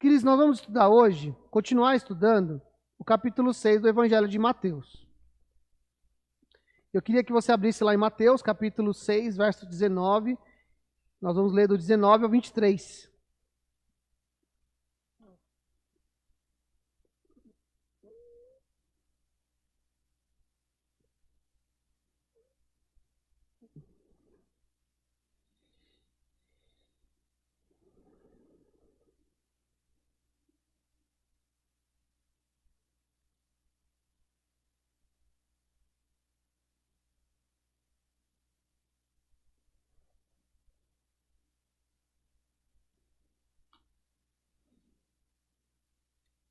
Queridos, nós vamos estudar hoje, continuar estudando, o capítulo 6 do Evangelho de Mateus. Eu queria que você abrisse lá em Mateus, capítulo 6, verso 19. Nós vamos ler do 19 ao 23.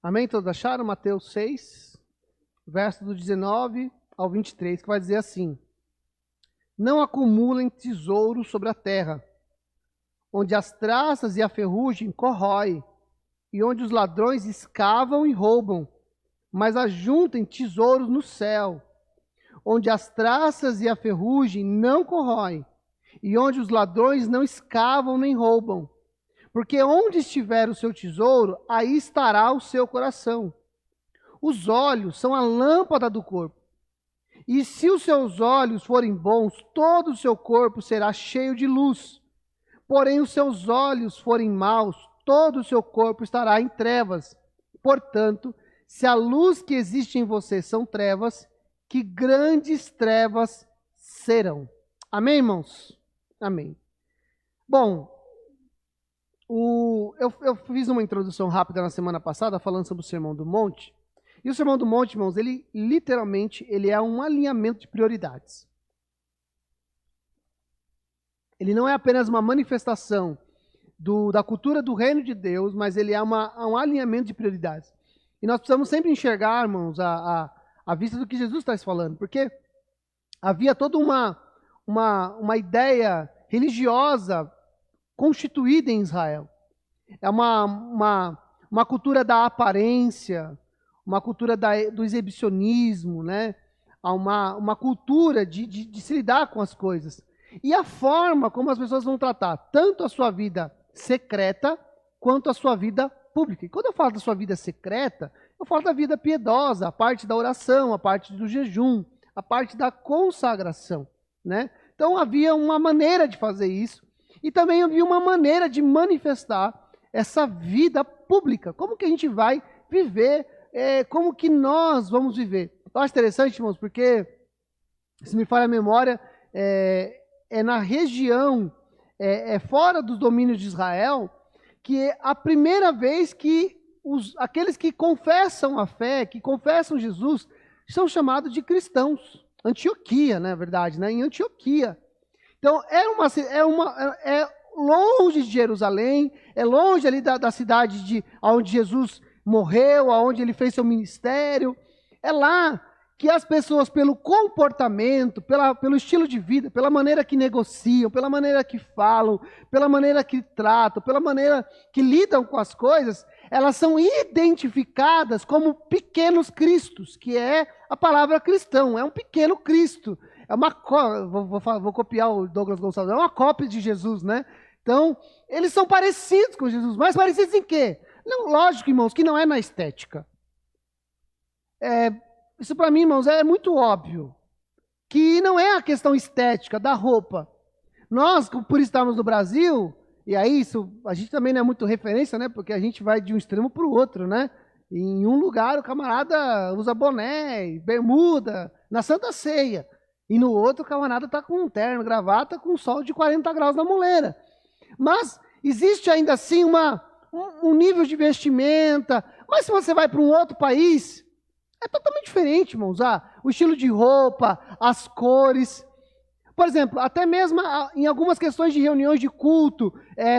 Amém? Todos acharam? Mateus 6, verso do 19 ao 23, que vai dizer assim: Não acumulem tesouros sobre a terra, onde as traças e a ferrugem corroem, e onde os ladrões escavam e roubam, mas ajuntem tesouros no céu, onde as traças e a ferrugem não corroem, e onde os ladrões não escavam nem roubam. Porque onde estiver o seu tesouro, aí estará o seu coração. Os olhos são a lâmpada do corpo. E se os seus olhos forem bons, todo o seu corpo será cheio de luz. Porém, os seus olhos forem maus, todo o seu corpo estará em trevas. Portanto, se a luz que existe em você são trevas, que grandes trevas serão. Amém, irmãos? Amém. Bom, eu fiz uma introdução rápida na semana passada, falando sobre o Sermão do Monte. E o Sermão do Monte, irmãos, ele literalmente é um alinhamento de prioridades. Ele não é apenas uma manifestação da cultura do reino de Deus, mas ele é um alinhamento de prioridades. E nós precisamos sempre enxergar, irmãos, a vista do que Jesus está falando, porque havia toda uma ideia religiosa constituída em Israel. É uma cultura da aparência, uma cultura do exibicionismo, né? Uma cultura de se lidar com as coisas. E a forma como as pessoas vão tratar tanto a sua vida secreta quanto a sua vida pública. E quando eu falo da sua vida secreta, eu falo da vida piedosa, a parte da oração, a parte do jejum, a parte da consagração, né? Então havia uma maneira de fazer isso. E também havia uma maneira de manifestar essa vida pública. Como que a gente vai viver, como que nós vamos viver. Eu acho interessante, irmãos, porque, se me falha a memória, na região, fora dos domínios de Israel, que é a primeira vez que aqueles que confessam a fé, que confessam Jesus, são chamados de cristãos. Antioquia, na verdade, né? Em Antioquia. Então, é longe de Jerusalém, é longe ali da cidade onde Jesus morreu, onde ele fez seu ministério. É lá que as pessoas, pelo comportamento, pelo estilo de vida, pela maneira que negociam, pela maneira que falam, pela maneira que tratam, pela maneira que lidam com as coisas, elas são identificadas como pequenos cristos, que é a palavra cristão, é um pequeno Cristo. Vou copiar o Douglas Gonçalves, é uma cópia de Jesus, né? Então, eles são parecidos com Jesus, mas parecidos em quê? Não, lógico, irmãos, que não é na estética. Isso para mim, irmãos, é muito óbvio. Que não é a questão estética da roupa. Nós, por estarmos no Brasil, e aí a gente também não é muito referência, né? Porque a gente vai de um extremo para o outro, né? Em um lugar o camarada usa boné, bermuda, na Santa Ceia. E no outro, o camarada está com um terno, gravata, com um sol de 40 graus na moleira. Mas existe ainda assim um nível de vestimenta. Mas se você vai para um outro país, é totalmente diferente, irmãos. O estilo de roupa, as cores. Por exemplo, até mesmo em algumas questões de reuniões de culto,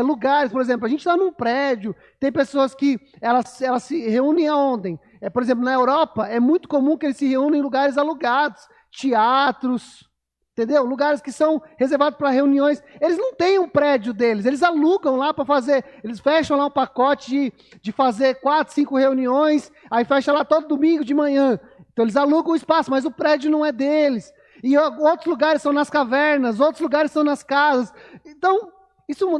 lugares, por exemplo, a gente está num prédio, tem pessoas que elas se reúnem aonde? Por exemplo, na Europa, é muito comum que eles se reúnem em lugares alugados. Teatros, entendeu? Lugares que são reservados para reuniões. Eles não têm um prédio deles, eles alugam lá para fazer, eles fecham lá um pacote de fazer 4, 5 reuniões, aí fecha lá todo domingo de manhã. Então eles alugam o espaço, mas o prédio não é deles. E outros lugares são nas cavernas, outros lugares são nas casas. Então,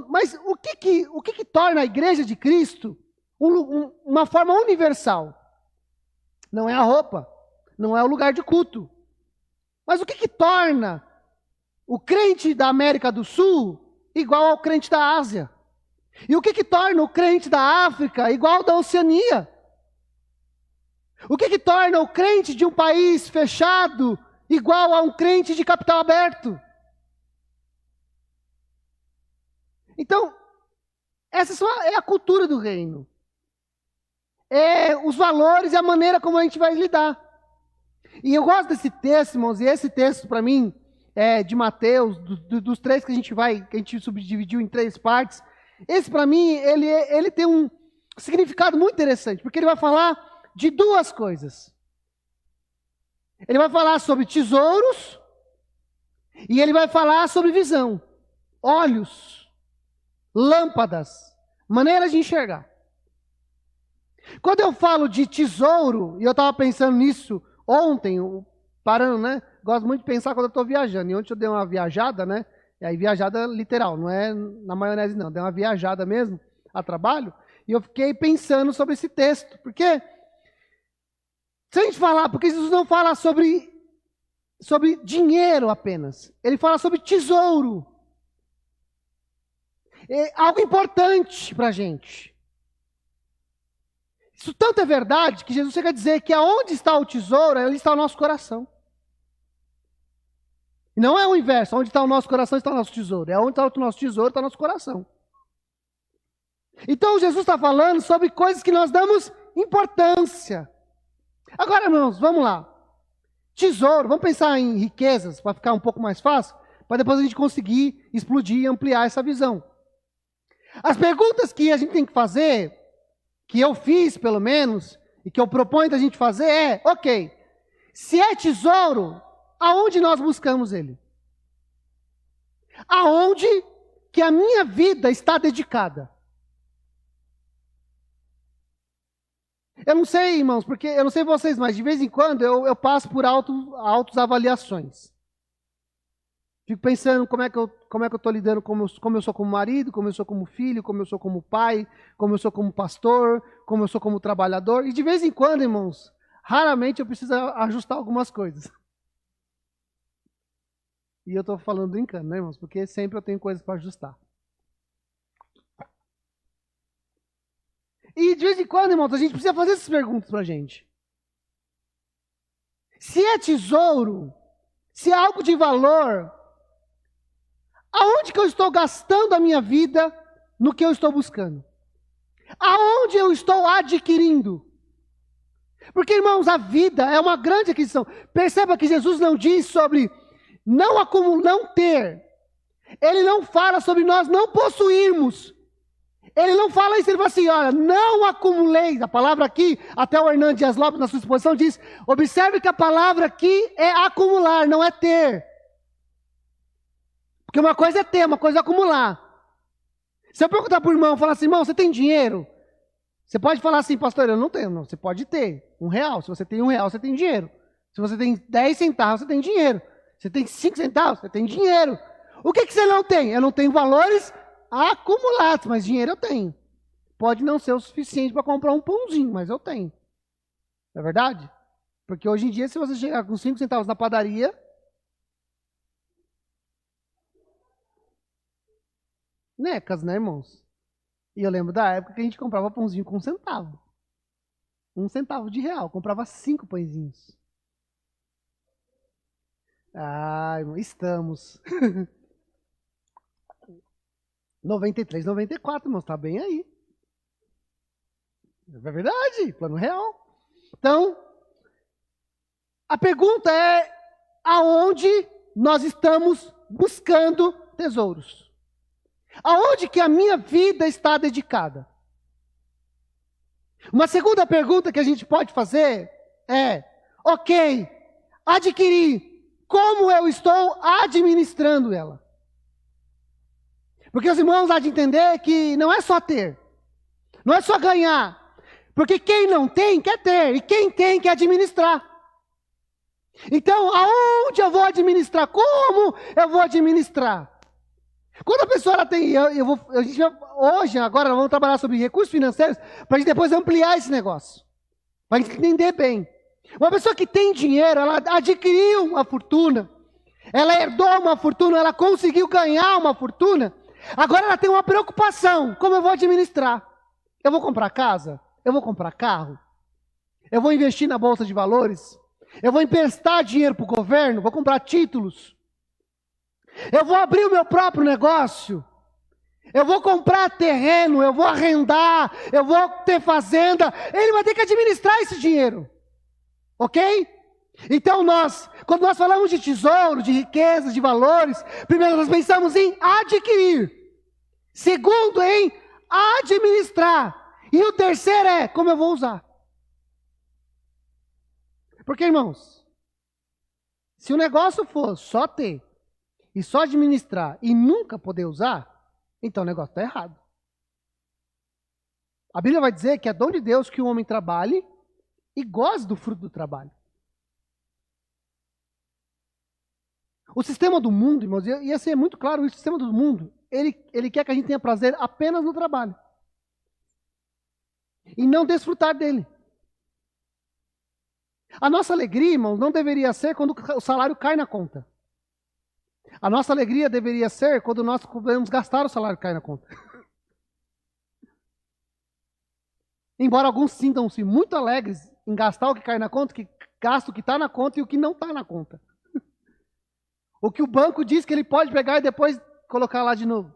mas o que torna a igreja de Cristo uma forma universal. Não é a roupa, não é o lugar de culto. Mas o que torna o crente da América do Sul igual ao crente da Ásia? E o que torna o crente da África igual ao da Oceania? O que torna o crente de um país fechado igual a um crente de capital aberto? Então, essa é a cultura do reino. É os valores e a maneira como a gente vai lidar. E eu gosto desse texto, irmãos, e esse texto para mim é de Mateus, dos três que a gente subdividiu em 3 partes. Esse para mim, ele tem um significado muito interessante, porque ele vai falar de 2 coisas. Ele vai falar sobre tesouros e ele vai falar sobre visão, olhos, lâmpadas, maneiras de enxergar. Quando eu falo de tesouro, e eu estava pensando nisso ontem, parando, né? Gosto muito de pensar quando eu estou viajando. E ontem eu dei uma viajada, né? E aí viajada literal, não é na maionese não. Dei uma viajada mesmo, a trabalho. E eu fiquei pensando sobre esse texto. Porque, se a gente falar, porque Jesus não fala sobre dinheiro apenas. Ele fala sobre tesouro. É algo importante para a gente. Isso tanto é verdade que Jesus chega a dizer que aonde está o tesouro, ali está o nosso coração. E não é o inverso, onde está o nosso coração está o nosso tesouro. É onde está o nosso tesouro, está o nosso coração. Então Jesus está falando sobre coisas que nós damos importância. Agora, irmãos, vamos lá. Tesouro, vamos pensar em riquezas, para ficar um pouco mais fácil, para depois a gente conseguir explodir e ampliar essa visão. As perguntas que a gente tem que fazer, que eu fiz pelo menos, e que eu proponho da gente fazer é, ok, se é tesouro, aonde nós buscamos ele? Aonde que a minha vida está dedicada? Eu não sei, irmãos, porque eu não sei vocês, mas de vez em quando eu passo por autoavaliações. Fico pensando como é que eu estou lidando, como eu sou como marido, como eu sou como filho, como eu sou como pai, como eu sou como pastor, como eu sou como trabalhador. E de vez em quando, irmãos, raramente eu preciso ajustar algumas coisas. E eu estou falando brincando, né, irmãos? Porque sempre eu tenho coisas para ajustar. E de vez em quando, irmãos, a gente precisa fazer essas perguntas para a gente. Se é tesouro, se é algo de valor, aonde que eu estou gastando a minha vida no que eu estou buscando? Aonde eu estou adquirindo? Porque, irmãos, a vida é uma grande aquisição. Perceba que Jesus não diz sobre não ter. Ele não fala sobre nós não possuirmos. Ele não fala isso, ele fala assim, olha, não acumuleis. A palavra aqui, até o Hernando Dias Lopes na sua exposição diz, observe que a palavra aqui é acumular, não é ter. Porque uma coisa é ter, uma coisa é acumular. Se eu perguntar para o irmão, falar assim, irmão, você tem dinheiro? Você pode falar assim, pastor, eu não tenho. Não, você pode ter R$1. Se você tem R$1, você tem dinheiro. Se você tem 10 centavos, você tem dinheiro. Você tem 5 centavos, você tem dinheiro. O que você não tem? Eu não tenho valores acumulados, mas dinheiro eu tenho. Pode não ser o suficiente para comprar um pãozinho, mas eu tenho. Não é verdade? Porque hoje em dia, se você chegar com 5 centavos na padaria, necas, né, irmãos? E eu lembro da época que a gente comprava pãozinho com 1 centavo. 1 centavo de real. Comprava 5 pãezinhos. Ah, irmão, estamos. 93, 94, irmãos, tá bem aí. É verdade, plano real. Então, a pergunta é, aonde nós estamos buscando tesouros? Aonde que a minha vida está dedicada? Uma segunda pergunta que a gente pode fazer é, ok, adquirir, como eu estou administrando ela? Porque os irmãos há de entender que não é só ter, não é só ganhar, porque quem não tem, quer ter, e quem tem, quer administrar. Então, aonde eu vou administrar? Como eu vou administrar? Quando a pessoa ela tem, a gente hoje, agora, nós vamos trabalhar sobre recursos financeiros, para a gente depois ampliar esse negócio, para a gente entender bem. Uma pessoa que tem dinheiro, ela adquiriu uma fortuna, ela herdou uma fortuna, ela conseguiu ganhar uma fortuna, agora ela tem uma preocupação, como eu vou administrar? Eu vou comprar casa? Eu vou comprar carro? Eu vou investir na bolsa de valores? Eu vou emprestar dinheiro para o governo? Vou comprar títulos? Eu vou abrir o meu próprio negócio? Eu vou comprar terreno? Eu vou arrendar? Eu vou ter fazenda? Ele vai ter que administrar esse dinheiro. Ok? Então quando nós falamos de tesouro, de riquezas, de valores, primeiro nós pensamos em adquirir. Segundo, em administrar. E o terceiro é como eu vou usar. Porque, irmãos, se o negócio for só ter e só administrar e nunca poder usar, então o negócio está errado. A Bíblia vai dizer que é dom de Deus que o homem trabalhe e goze do fruto do trabalho. O sistema do mundo, irmãos, e assim é muito claro, o sistema do mundo, ele quer que a gente tenha prazer apenas no trabalho. E não desfrutar dele. A nossa alegria, irmãos, não deveria ser quando o salário cai na conta. A nossa alegria deveria ser quando nós podemos gastar o salário que cai na conta. Embora alguns sintam-se muito alegres em gastar o que cai na conta, que gasta o que está na conta e o que não está na conta. O que o banco diz que ele pode pegar e depois colocar lá de novo.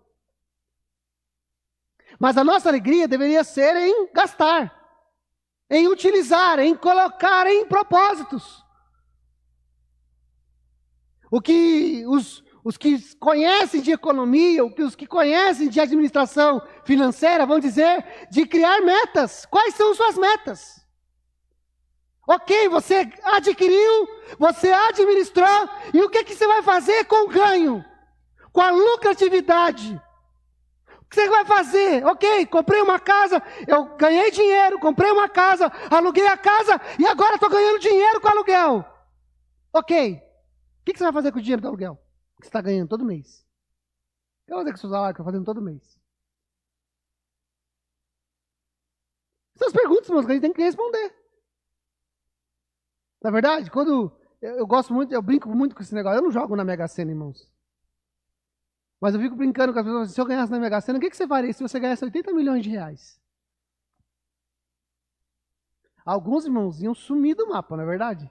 Mas a nossa alegria deveria ser em gastar, em utilizar, em colocar em propósitos. O que os que conhecem de economia, os que conhecem de administração financeira vão dizer de criar metas. Quais são suas metas? Ok, você adquiriu, você administrou, e o que você vai fazer com o ganho? Com a lucratividade? O que você vai fazer? Ok, comprei uma casa, eu ganhei dinheiro, comprei uma casa, aluguei a casa, e agora estou ganhando dinheiro com aluguel. Ok, o que você vai fazer com o dinheiro do aluguel? Que você está ganhando todo mês? O que vai fazer com o seu salário que está fazendo todo mês? Essas perguntas, irmãos, que a gente tem que responder. Na verdade, quando eu gosto muito, eu brinco muito com esse negócio. Eu não jogo na Mega Sena, irmãos. Mas eu fico brincando com as pessoas. Se eu ganhasse na Mega Sena, o que você faria se você ganhasse 80 milhões de reais? Alguns, irmãos, iam sumir do mapa, não é verdade?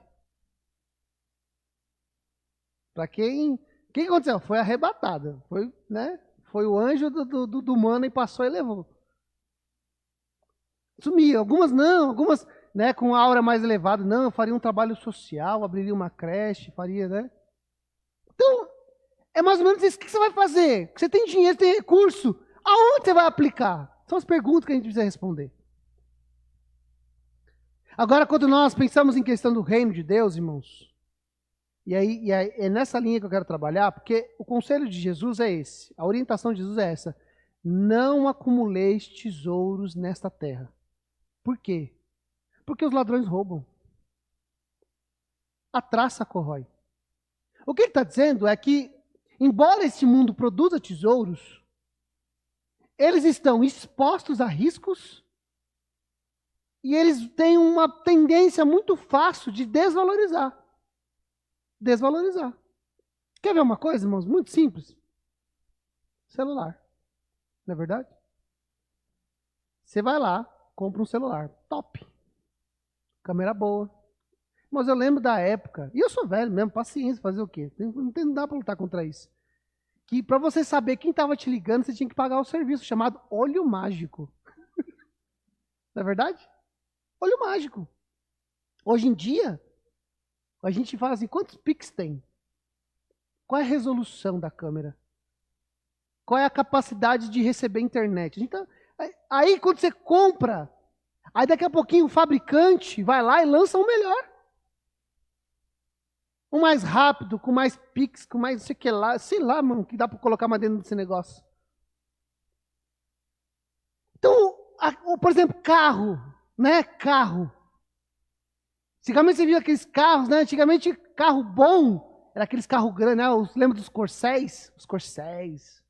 Para quem... O que aconteceu? Foi arrebatada. Foi, né? Foi o anjo do mano e passou e levou. Sumiu. Algumas não, algumas... Né, com aura mais elevada, não, eu faria um trabalho social, abriria uma creche, faria, né? Então, é mais ou menos isso. O que você vai fazer? Você tem dinheiro, tem recurso, aonde você vai aplicar? São as perguntas que a gente precisa responder. Agora, quando nós pensamos em questão do reino de Deus, irmãos, e aí é nessa linha que eu quero trabalhar, porque o conselho de Jesus é esse, a orientação de Jesus é essa: não acumuleis tesouros nesta terra. Por quê? Porque os ladrões roubam. A traça corrói. O que ele está dizendo é que, embora esse mundo produza tesouros, eles estão expostos a riscos e eles têm uma tendência muito fácil de desvalorizar. Desvalorizar. Quer ver uma coisa, irmãos? Muito simples. Celular. Não é verdade? Você vai lá, compra um celular. Top. Câmera boa. Mas eu lembro da época, e eu sou velho mesmo, paciência, fazer o quê? Não dá para lutar contra isso. Que para você saber quem estava te ligando, você tinha que pagar o serviço chamado olho mágico. Não é verdade? Olho mágico. Hoje em dia, a gente fala assim, quantos pix tem? Qual é a resolução da câmera? Qual é a capacidade de receber internet? A gente tá... Aí quando você compra, aí daqui a pouquinho o fabricante vai lá e lança um melhor. Um mais rápido, com mais pix, com mais sei lá, mano, que dá para colocar mais dentro desse negócio. Então, por exemplo, carro, né? Carro. Antigamente você via aqueles carros, né? Antigamente carro bom era aqueles carros grandes, né? Lembra dos Corcéis? Os Corcéis.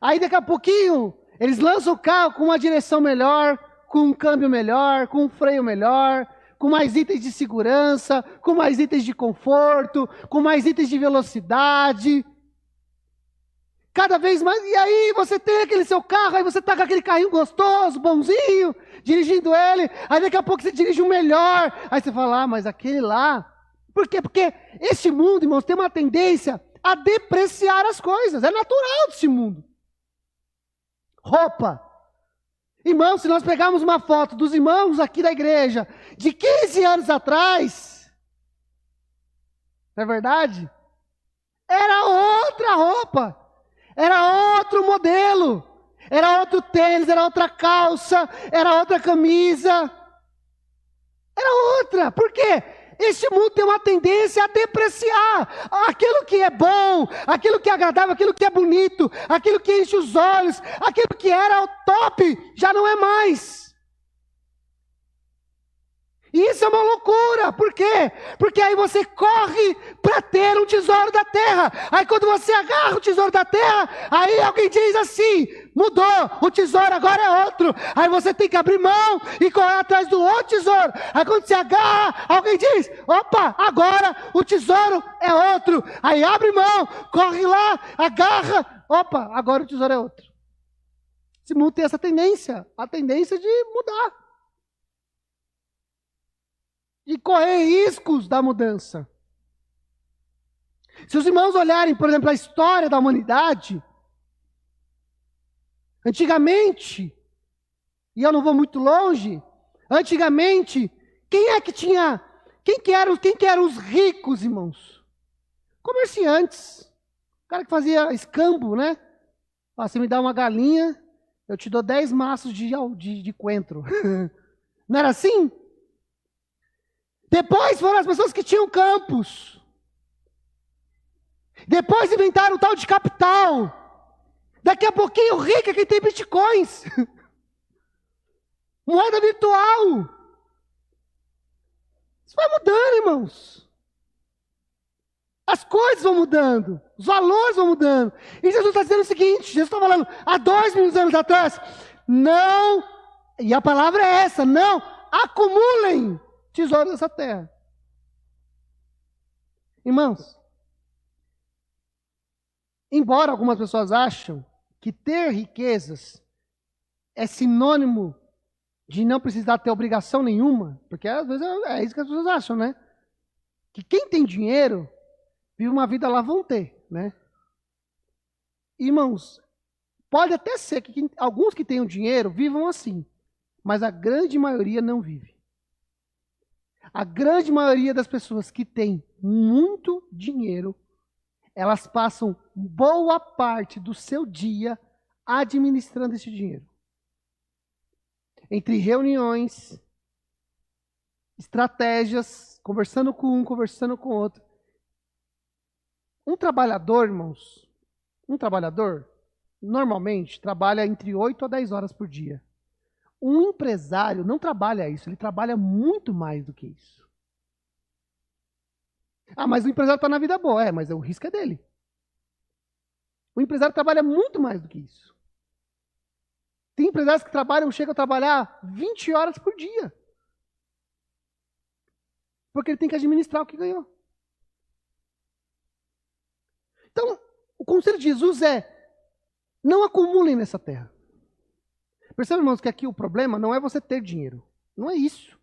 Aí daqui a pouquinho, eles lançam o carro com uma direção melhor, com um câmbio melhor, com um freio melhor, com mais itens de segurança, com mais itens de conforto, com mais itens de velocidade. Cada vez mais, e aí você tem aquele seu carro, aí você tá com aquele carrinho gostoso, bonzinho, dirigindo ele, aí daqui a pouco você dirige um melhor, aí você fala, mas aquele lá... Por quê? Porque este mundo, irmãos, tem uma tendência a depreciar as coisas, é natural desse mundo. Roupa. Irmãos, se nós pegarmos uma foto dos irmãos aqui da igreja, de 15 anos atrás, não é verdade? Era outra roupa. Era outro modelo, era outro tênis, era outra calça, era outra camisa, era outra. Por quê? Este mundo tem uma tendência a depreciar aquilo que é bom, aquilo que é agradável, aquilo que é bonito, aquilo que enche os olhos, aquilo que era o top, já não é mais. E isso é uma loucura, por quê? Porque aí você corre para ter um tesouro da terra. Aí quando você agarra o tesouro da terra, aí alguém diz assim, mudou, o tesouro agora é outro. Aí você tem que abrir mão e correr atrás do outro tesouro. Aí quando você agarra, alguém diz, opa, agora o tesouro é outro. Aí abre mão, corre lá, agarra, opa, agora o tesouro é outro. Esse mundo tem essa tendência, a tendência de mudar. De correr riscos da mudança. Se os irmãos olharem, por exemplo, a história da humanidade, antigamente, e eu não vou muito longe, antigamente, quem que eram os ricos, irmãos? Comerciantes. O cara que fazia escambo, né? Você me dá uma galinha, eu te dou 10 maços de coentro. Não era assim? Depois foram as pessoas que tinham campos. Depois inventaram o tal de capital. Daqui a pouquinho o rico é quem tem bitcoins. Moeda virtual. Isso vai mudando, irmãos. As coisas vão mudando. Os valores vão mudando. E Jesus está dizendo o seguinte, Jesus está falando, há 2.000 anos atrás, não, e a palavra é essa, não acumulem tesouro dessa terra. Irmãos, embora algumas pessoas acham que ter riquezas é sinônimo de não precisar ter obrigação nenhuma, porque às vezes é isso que as pessoas acham, né? Que quem tem dinheiro vive uma vida lá vão ter, né? Irmãos, pode até ser que alguns que tenham dinheiro vivam assim, mas a grande maioria não vive. A grande maioria das pessoas que tem muito dinheiro, elas passam boa parte do seu dia administrando esse dinheiro. Entre reuniões, estratégias, conversando com um, conversando com outro. Um trabalhador, irmãos, normalmente trabalha entre 8 a 10 horas por dia. Um empresário não trabalha isso, ele trabalha muito mais do que isso. Ah, mas o empresário está na vida boa. Mas o risco é dele. O empresário trabalha muito mais do que isso. Tem empresários que chegam a trabalhar 20 horas por dia. Porque ele tem que administrar o que ganhou. Então, o conselho de Jesus é, não acumulem nessa terra. Percebam, irmãos, que aqui o problema não é você ter dinheiro. Não é isso.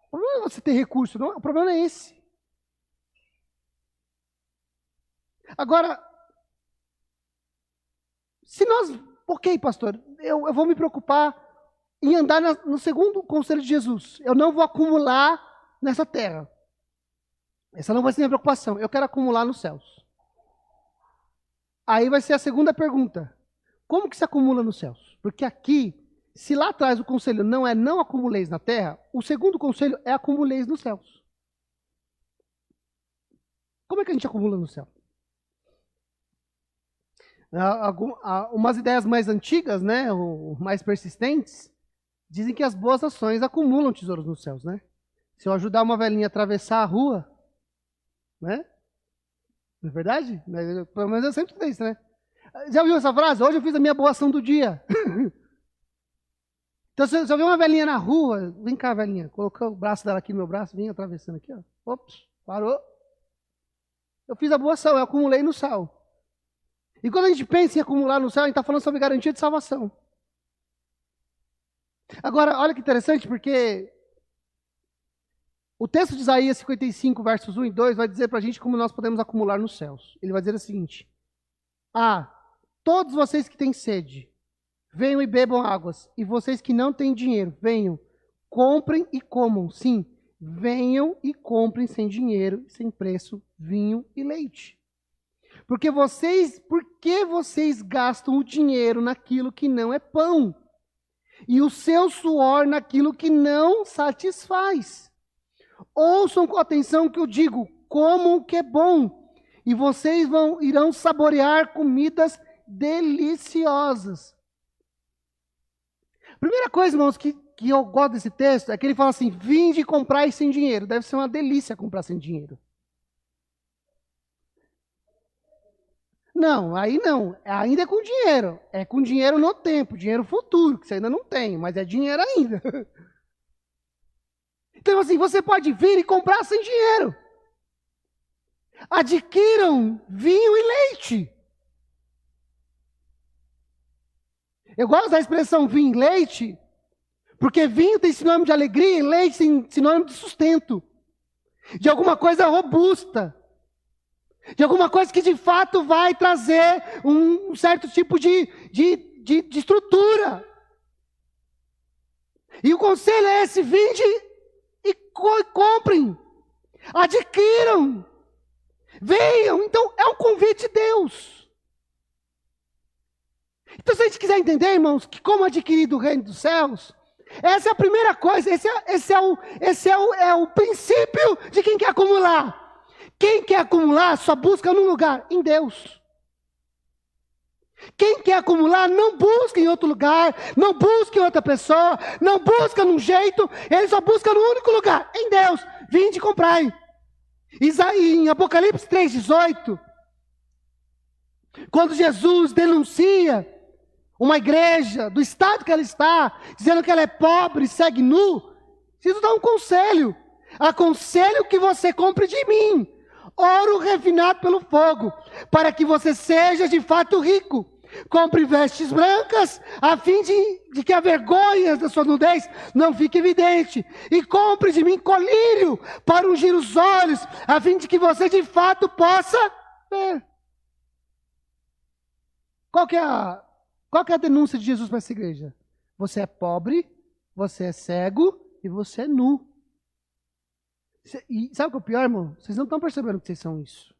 O problema não é você ter recurso. Não, o problema é esse. Agora, se nós... Ok, pastor, eu vou me preocupar em andar no segundo conselho de Jesus. Eu não vou acumular nessa terra. Essa não vai ser minha preocupação. Eu quero acumular nos céus. Aí vai ser a segunda pergunta. Como que se acumula nos céus? Porque aqui, se lá atrás o conselho não é não acumuleis na terra, o segundo conselho é acumuleis nos céus. Como é que a gente acumula no céu? Umas ideias mais antigas, né, ou mais persistentes, dizem que as boas ações acumulam tesouros nos céus, né? Se eu ajudar uma velhinha a atravessar a rua, né? Não é verdade? Pelo menos eu sempre falei isso, né? Já ouviu essa frase? Hoje eu fiz a minha boa ação do dia. Então, se eu ver uma velhinha na rua, vem cá, velhinha, colocou o braço dela aqui no meu braço, vem atravessando aqui, ó. Ops, parou. Eu fiz a boa ação, eu acumulei no céu. E quando a gente pensa em acumular no céu, a gente está falando sobre garantia de salvação. Agora, olha que interessante, porque o texto de Isaías 55, versos 1 e 2, vai dizer para a gente como nós podemos acumular nos céus. Ele vai dizer o seguinte: todos vocês que têm sede, venham e bebam águas. E vocês que não têm dinheiro, venham, comprem e comam. Sim, venham e comprem sem dinheiro, sem preço, vinho e leite. Por que vocês gastam o dinheiro naquilo que não é pão? E o seu suor naquilo que não satisfaz? Ouçam com atenção o que eu digo, comam o que é bom, e vocês irão saborear comidas deliciosas. Primeira coisa, irmãos, que eu gosto desse texto, é que ele fala assim, vinde e comprai sem dinheiro. Deve ser uma delícia comprar sem dinheiro. Não, aí não. Ainda é com dinheiro. É com dinheiro no tempo, dinheiro futuro, que você ainda não tem, mas é dinheiro ainda. Então, assim, você pode vir e comprar sem dinheiro. Adquiram vinho e leite. Eu gosto da expressão vinho e leite, porque vinho tem sinônimo de alegria e leite tem sinônimo de sustento. De alguma coisa robusta. De alguma coisa que de fato vai trazer um certo tipo de estrutura. E o conselho é esse: vinde e comprem, adquiram, venham. Então é um convite de Deus. Então, se a gente quiser entender, irmãos, que como adquirir do reino dos céus, essa é a primeira coisa, esse é o princípio de quem quer acumular. Quem quer acumular só busca num lugar, em Deus. Quem quer acumular não busca em outro lugar, não busca em outra pessoa, não busca num jeito, ele só busca no único lugar, em Deus. Vinde e comprai. Em Apocalipse 3,18, quando Jesus denuncia uma igreja do estado que ela está, dizendo que ela é pobre, segue nu, Jesus dá um conselho. Aconselho que você compre de mim ouro refinado pelo fogo, para que você seja de fato rico. Compre vestes brancas, a fim de que a vergonha da sua nudez não fique evidente. E compre de mim colírio, para ungir os olhos, a fim de que você de fato possa ver. Qual que é a denúncia de Jesus para essa igreja? Você é pobre, você é cego e você é nu. E sabe o que é o pior, irmão? Vocês não estão percebendo que vocês são isso.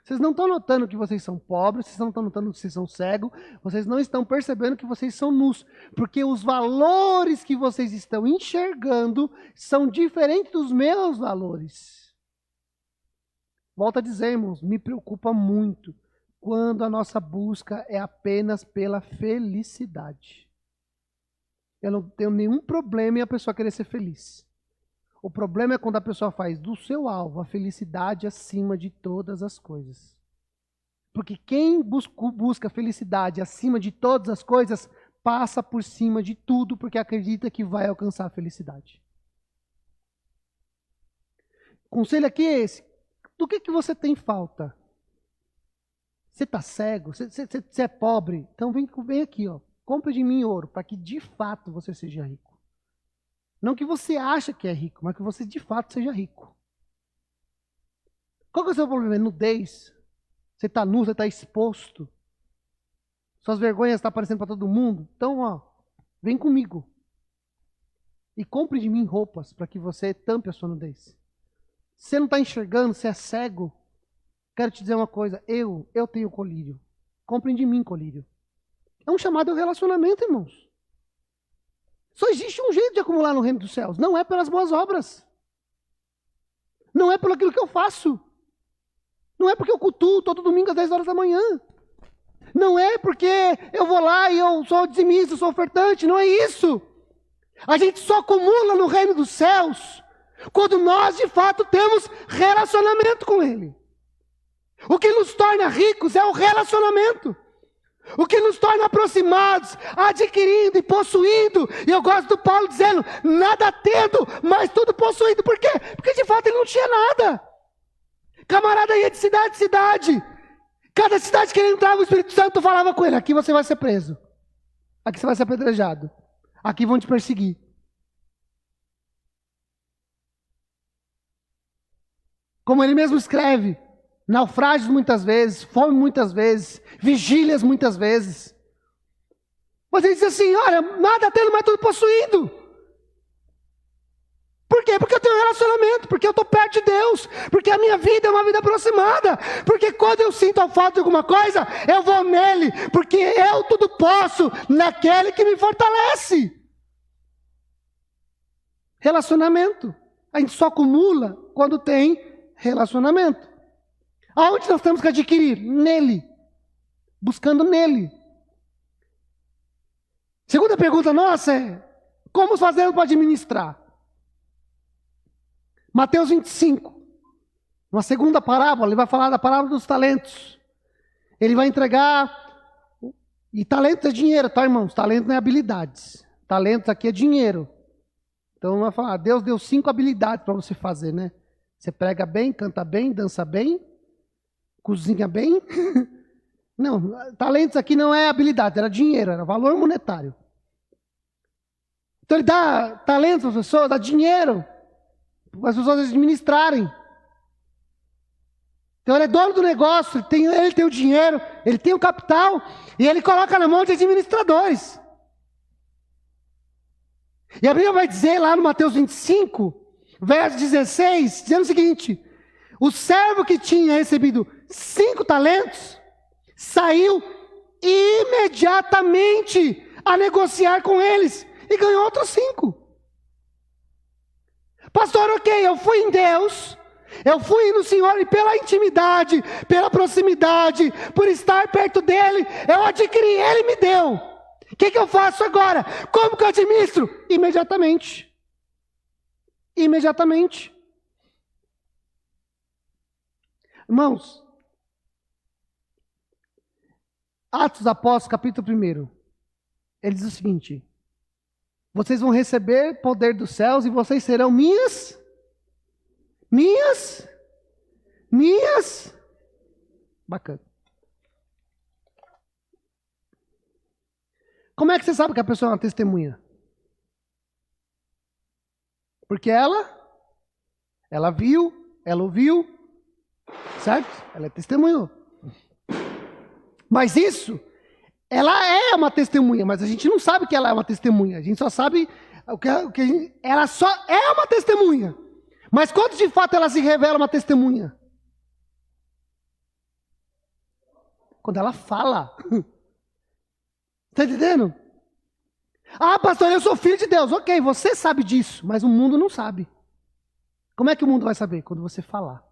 Vocês não estão notando que vocês são pobres, vocês não estão notando que vocês são cegos, vocês não estão percebendo que vocês são nus. Porque os valores que vocês estão enxergando são diferentes dos meus valores. Volto a dizer, irmãos, me preocupa muito quando a nossa busca é apenas pela felicidade. Eu não tenho nenhum problema em a pessoa querer ser feliz. O problema é quando a pessoa faz do seu alvo a felicidade acima de todas as coisas. Porque quem busca felicidade acima de todas as coisas, passa por cima de tudo, porque acredita que vai alcançar a felicidade. O conselho aqui é esse. Do que você tem falta? Você está cego? Você é pobre? Então vem aqui, ó. Compre de mim ouro, para que de fato você seja rico. Não que você acha que é rico, mas que você de fato seja rico. Qual que é o seu problema? É nudez? Você está nu, você está exposto. Suas vergonhas estão aparecendo para todo mundo. Então, ó, vem comigo. E compre de mim roupas para que você tampe a sua nudez. Você não está enxergando, você é cego. Quero te dizer uma coisa, eu tenho colírio. Comprem de mim colírio. É um chamado ao relacionamento, irmãos. Só existe um jeito de acumular no reino dos céus. Não é pelas boas obras. Não é pelo aquilo que eu faço. Não é porque eu cultuo todo domingo às 10 horas da manhã. Não é porque eu vou lá e eu sou dizimista, sou ofertante. Não é isso. A gente só acumula no reino dos céus quando nós de fato temos relacionamento com Ele. O que nos torna ricos é o relacionamento. O que nos torna aproximados, adquirindo e possuindo. E eu gosto do Paulo dizendo, nada tendo, mas tudo possuindo. Por quê? Porque de fato ele não tinha nada. Camarada ia de cidade em cidade. Cada cidade que ele entrava, o Espírito Santo falava com ele, aqui você vai ser preso. Aqui você vai ser apedrejado. Aqui vão te perseguir. Como ele mesmo escreve, naufrágios muitas vezes, fome muitas vezes, vigílias muitas vezes. Mas ele diz assim, olha, nada tendo, mas tudo possuindo. Por quê? Porque eu tenho um relacionamento, porque eu estou perto de Deus, porque a minha vida é uma vida aproximada, porque quando eu sinto a falta de alguma coisa, eu vou nele, porque eu tudo posso naquele que me fortalece. Relacionamento. A gente só acumula quando tem relacionamento. Aonde nós temos que adquirir? Nele. Buscando nele. Segunda pergunta nossa é, como fazemos para administrar? Mateus 25, uma segunda parábola, ele vai falar da parábola dos talentos. Ele vai entregar, e talentos é dinheiro, tá, irmãos? Talento não é habilidades. Talentos aqui é dinheiro. Então vai falar, Deus deu 5 habilidades para você fazer, né? Você prega bem, canta bem, dança bem, cozinha bem. Não, talentos aqui não é habilidade, era dinheiro, era valor monetário. Então ele dá talentos para as pessoas, dá dinheiro para as pessoas administrarem. Então ele é dono do negócio, ele tem o dinheiro, ele tem o capital, e ele coloca na mão de administradores. E a Bíblia vai dizer lá no Mateus 25, verso 16, dizendo o seguinte, o servo que tinha recebido 5 talentos, saiu imediatamente a negociar com eles, e ganhou outros 5. Pastor, ok, eu fui em Deus, eu fui no Senhor e pela intimidade, pela proximidade, por estar perto dEle, eu adquiri, Ele me deu. O que eu faço agora? Como que eu administro? Imediatamente. Imediatamente. Irmãos, Atos dos Apóstolos, capítulo 1, ele diz o seguinte, vocês vão receber poder dos céus e vocês serão minhas, bacana. Como é que você sabe que a pessoa é uma testemunha? Porque ela viu, ela ouviu, certo? Ela testemunhou. Mas isso, ela é uma testemunha, mas a gente não sabe que ela é uma testemunha. A gente só sabe ela só é uma testemunha. Mas quando de fato ela se revela uma testemunha? Quando ela fala. Está entendendo? Ah, pastor, eu sou filho de Deus. Ok, você sabe disso, mas o mundo não sabe. Como é que o mundo vai saber? Quando você falar.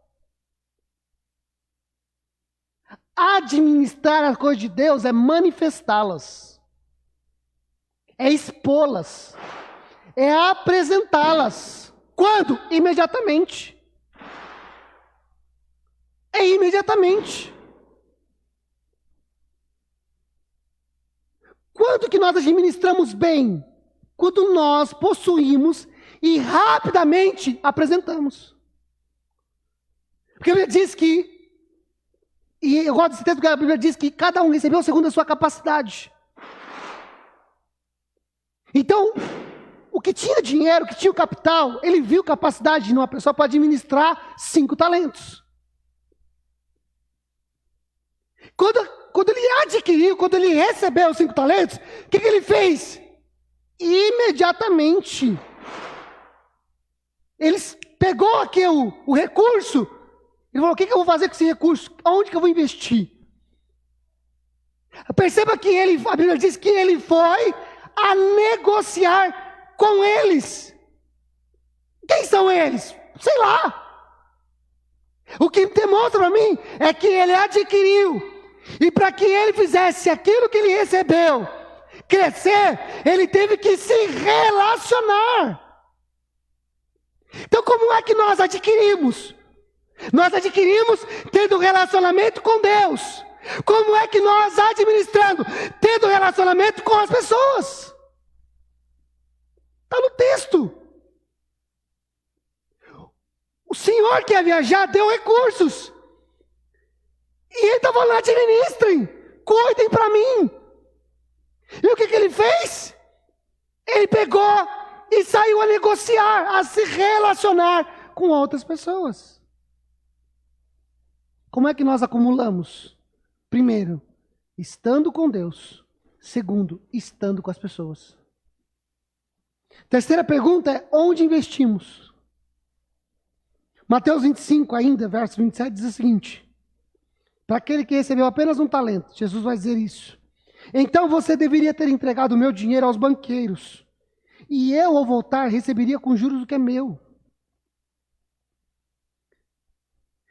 Administrar as coisas de Deus é manifestá-las. É expô-las. É apresentá-las. Quando? Imediatamente. É imediatamente. Quando que nós administramos bem? Quando nós possuímos e rapidamente apresentamos. Porque a Bíblia diz que, e eu gosto desse texto porque a Bíblia diz que cada um recebeu segundo a sua capacidade. Então, o que tinha dinheiro, o que tinha o capital, ele viu capacidade de uma pessoa para administrar 5 talentos. Quando ele adquiriu, quando ele recebeu os 5 talentos, o que ele fez? Imediatamente. Ele pegou aqui o recurso, ele falou, o que eu vou fazer com esse recurso? Onde que eu vou investir? Perceba que a Bíblia diz que ele foi a negociar com eles. Quem são eles? Sei lá. O que demonstra para mim é que ele adquiriu. E para que ele fizesse aquilo que ele recebeu crescer, ele teve que se relacionar. Então como é que nós adquirimos? Nós adquirimos tendo relacionamento com Deus. Como é que nós administrando? Tendo relacionamento com as pessoas. Está no texto. O Senhor que ia viajar deu recursos. E ele está falando, administrem, cuidem para mim. E o que ele fez? Ele pegou e saiu a negociar, a se relacionar com outras pessoas. Como é que nós acumulamos? Primeiro, estando com Deus. Segundo, estando com as pessoas. Terceira pergunta é, onde investimos? Mateus 25 ainda, verso 27, diz o seguinte. Para aquele que recebeu apenas um talento, Jesus vai dizer isso. Então você deveria ter entregado o meu dinheiro aos banqueiros. E eu, ao voltar, receberia com juros o que é meu.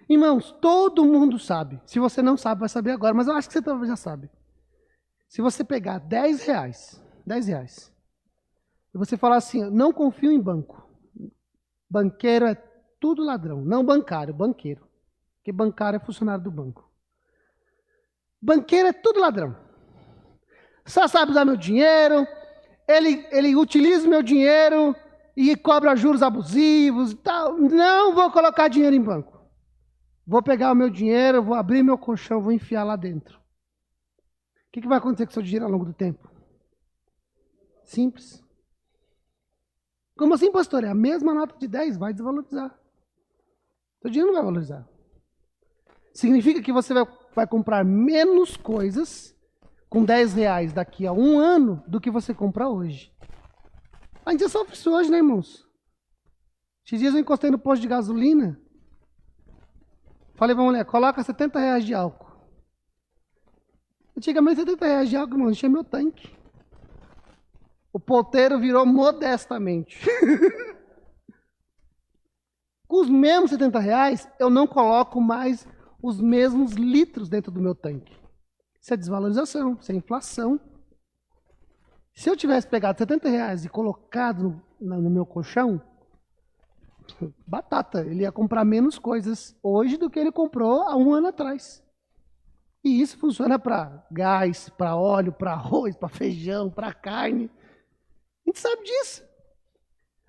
Irmãos, todo mundo sabe. Se você não sabe, vai saber agora. Mas eu acho que você talvez já sabe. Se você pegar 10 reais, e você falar assim, não confio em banco. Banqueiro é tudo ladrão. Não bancário, banqueiro. Porque bancário é funcionário do banco. Banqueiro é tudo ladrão. Só sabe usar meu dinheiro. Ele utiliza o meu dinheiro e cobra juros abusivos e tal. Não vou colocar dinheiro em banco. Vou pegar o meu dinheiro, vou abrir meu colchão, vou enfiar lá dentro. O que vai acontecer com o seu dinheiro ao longo do tempo? Simples. Como assim, pastor? É a mesma nota de 10, vai desvalorizar. Seu dinheiro não vai valorizar. Significa que você vai comprar menos coisas com 10 reais daqui a um ano do que você compra hoje. A gente sofre isso hoje, né, irmãos? Esses dias eu encostei no posto de gasolina. Falei pra mulher, coloca 70 reais de álcool. Antigamente 70 reais de álcool, irmão, enchia meu tanque. O ponteiro virou modestamente. Com os mesmos 70 reais, eu não coloco mais os mesmos litros dentro do meu tanque. Isso é desvalorização, isso é inflação. Se eu tivesse pegado 70 reais e colocado no meu colchão, batata, ele ia comprar menos coisas hoje do que ele comprou há um ano atrás. E isso funciona para gás, para óleo, para arroz, para feijão, para carne. A gente sabe disso.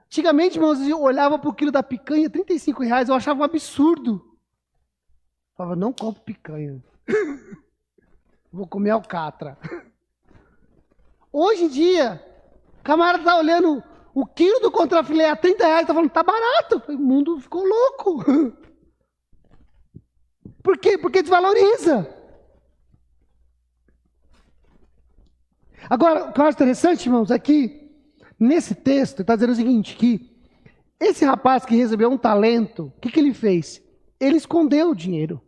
Antigamente, irmãos, eu olhava para o quilo da picanha, 35 reais, eu achava um absurdo. Eu falava, não compro picanha. Vou comer alcatra. Hoje em dia, o camarada está olhando o quilo do contrafilé a 30 reais, está falando, tá barato. O mundo ficou louco. Por quê? Porque desvaloriza. Agora, o que eu acho interessante, irmãos, é que nesse texto está dizendo o seguinte, que esse rapaz que recebeu um talento, o que ele fez? Ele escondeu o dinheiro.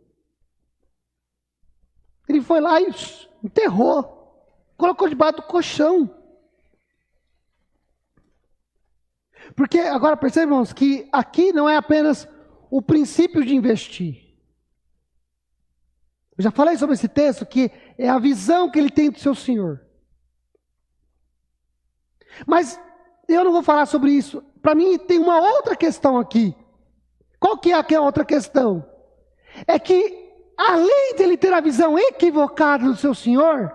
Ele foi lá e enterrou, colocou debaixo do colchão. Porque agora percebam, irmãos, que aqui não é apenas o princípio de investir. Eu já falei sobre esse texto, que é a visão que ele tem do seu Senhor. Mas eu não vou falar sobre isso. Para mim tem uma outra questão aqui. Qual que é a outra questão? É que, além de ele ter a visão equivocada do seu Senhor,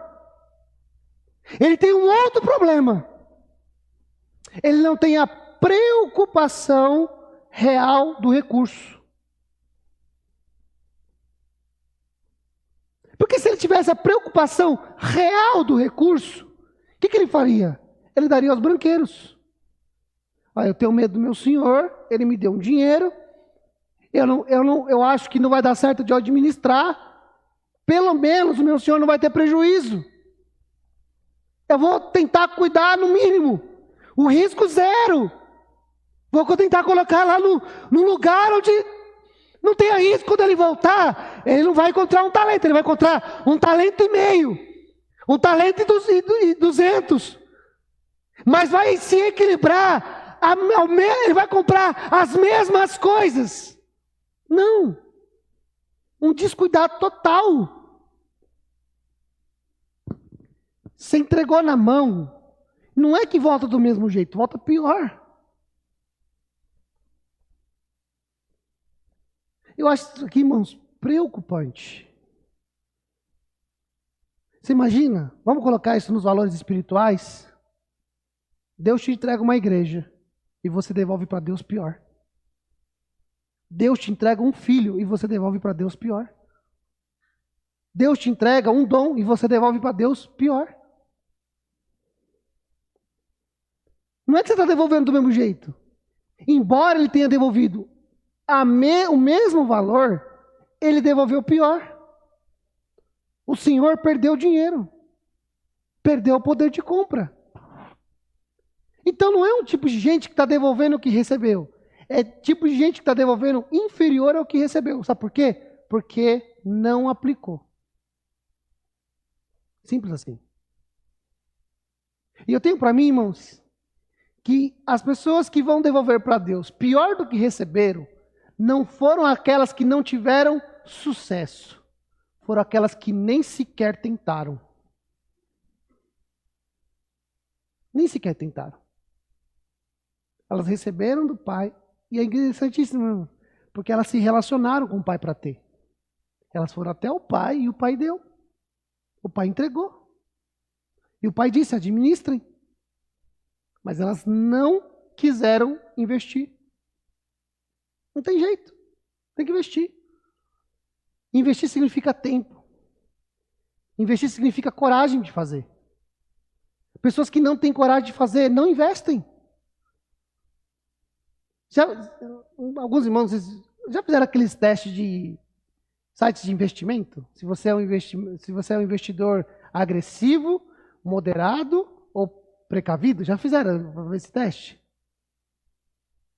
ele tem um outro problema. Ele não tem a preocupação real do recurso. Porque se ele tivesse a preocupação real do recurso, o que ele faria? Ele daria aos banqueiros. Eu tenho medo do meu senhor, ele me deu um dinheiro, eu acho que não vai dar certo de eu administrar, pelo menos o meu senhor não vai ter prejuízo. Eu vou tentar cuidar no mínimo, o risco zero. Vou tentar colocar lá no lugar onde não tenha risco. Quando ele voltar, ele não vai encontrar um talento, ele vai encontrar 1,5 talento, 1,2 talento. Mas vai se equilibrar, ele vai comprar as mesmas coisas. Não. Um descuidado total. Você entregou na mão, não é que volta do mesmo jeito, volta pior. Eu acho isso aqui, irmãos, preocupante. Você imagina? Vamos colocar isso nos valores espirituais? Deus te entrega uma igreja e você devolve para Deus pior. Deus te entrega um filho e você devolve para Deus pior. Deus te entrega um dom e você devolve para Deus pior. Não é que você está devolvendo do mesmo jeito. Embora ele tenha devolvido o mesmo valor, ele devolveu pior. O senhor perdeu dinheiro. Perdeu o poder de compra. Então não é um tipo de gente que está devolvendo o que recebeu. É tipo de gente que está devolvendo inferior ao que recebeu. Sabe por quê? Porque não aplicou. Simples assim. E eu tenho para mim, irmãos, que as pessoas que vão devolver para Deus pior do que receberam, não foram aquelas que não tiveram sucesso. Foram aquelas que nem sequer tentaram. Nem sequer tentaram. Elas receberam do Pai. E é interessantíssimo, porque elas se relacionaram com o Pai para ter. Elas foram até o Pai e o Pai deu. O Pai entregou. E o Pai disse, administrem. Mas elas não quiseram investir. Não tem jeito. Tem que investir. Investir significa tempo. Investir significa coragem de fazer. Pessoas que não têm coragem de fazer, não investem. Alguns irmãos já fizeram aqueles testes de sites de investimento? Se você é um investidor agressivo, moderado ou precavido, já fizeram esse teste?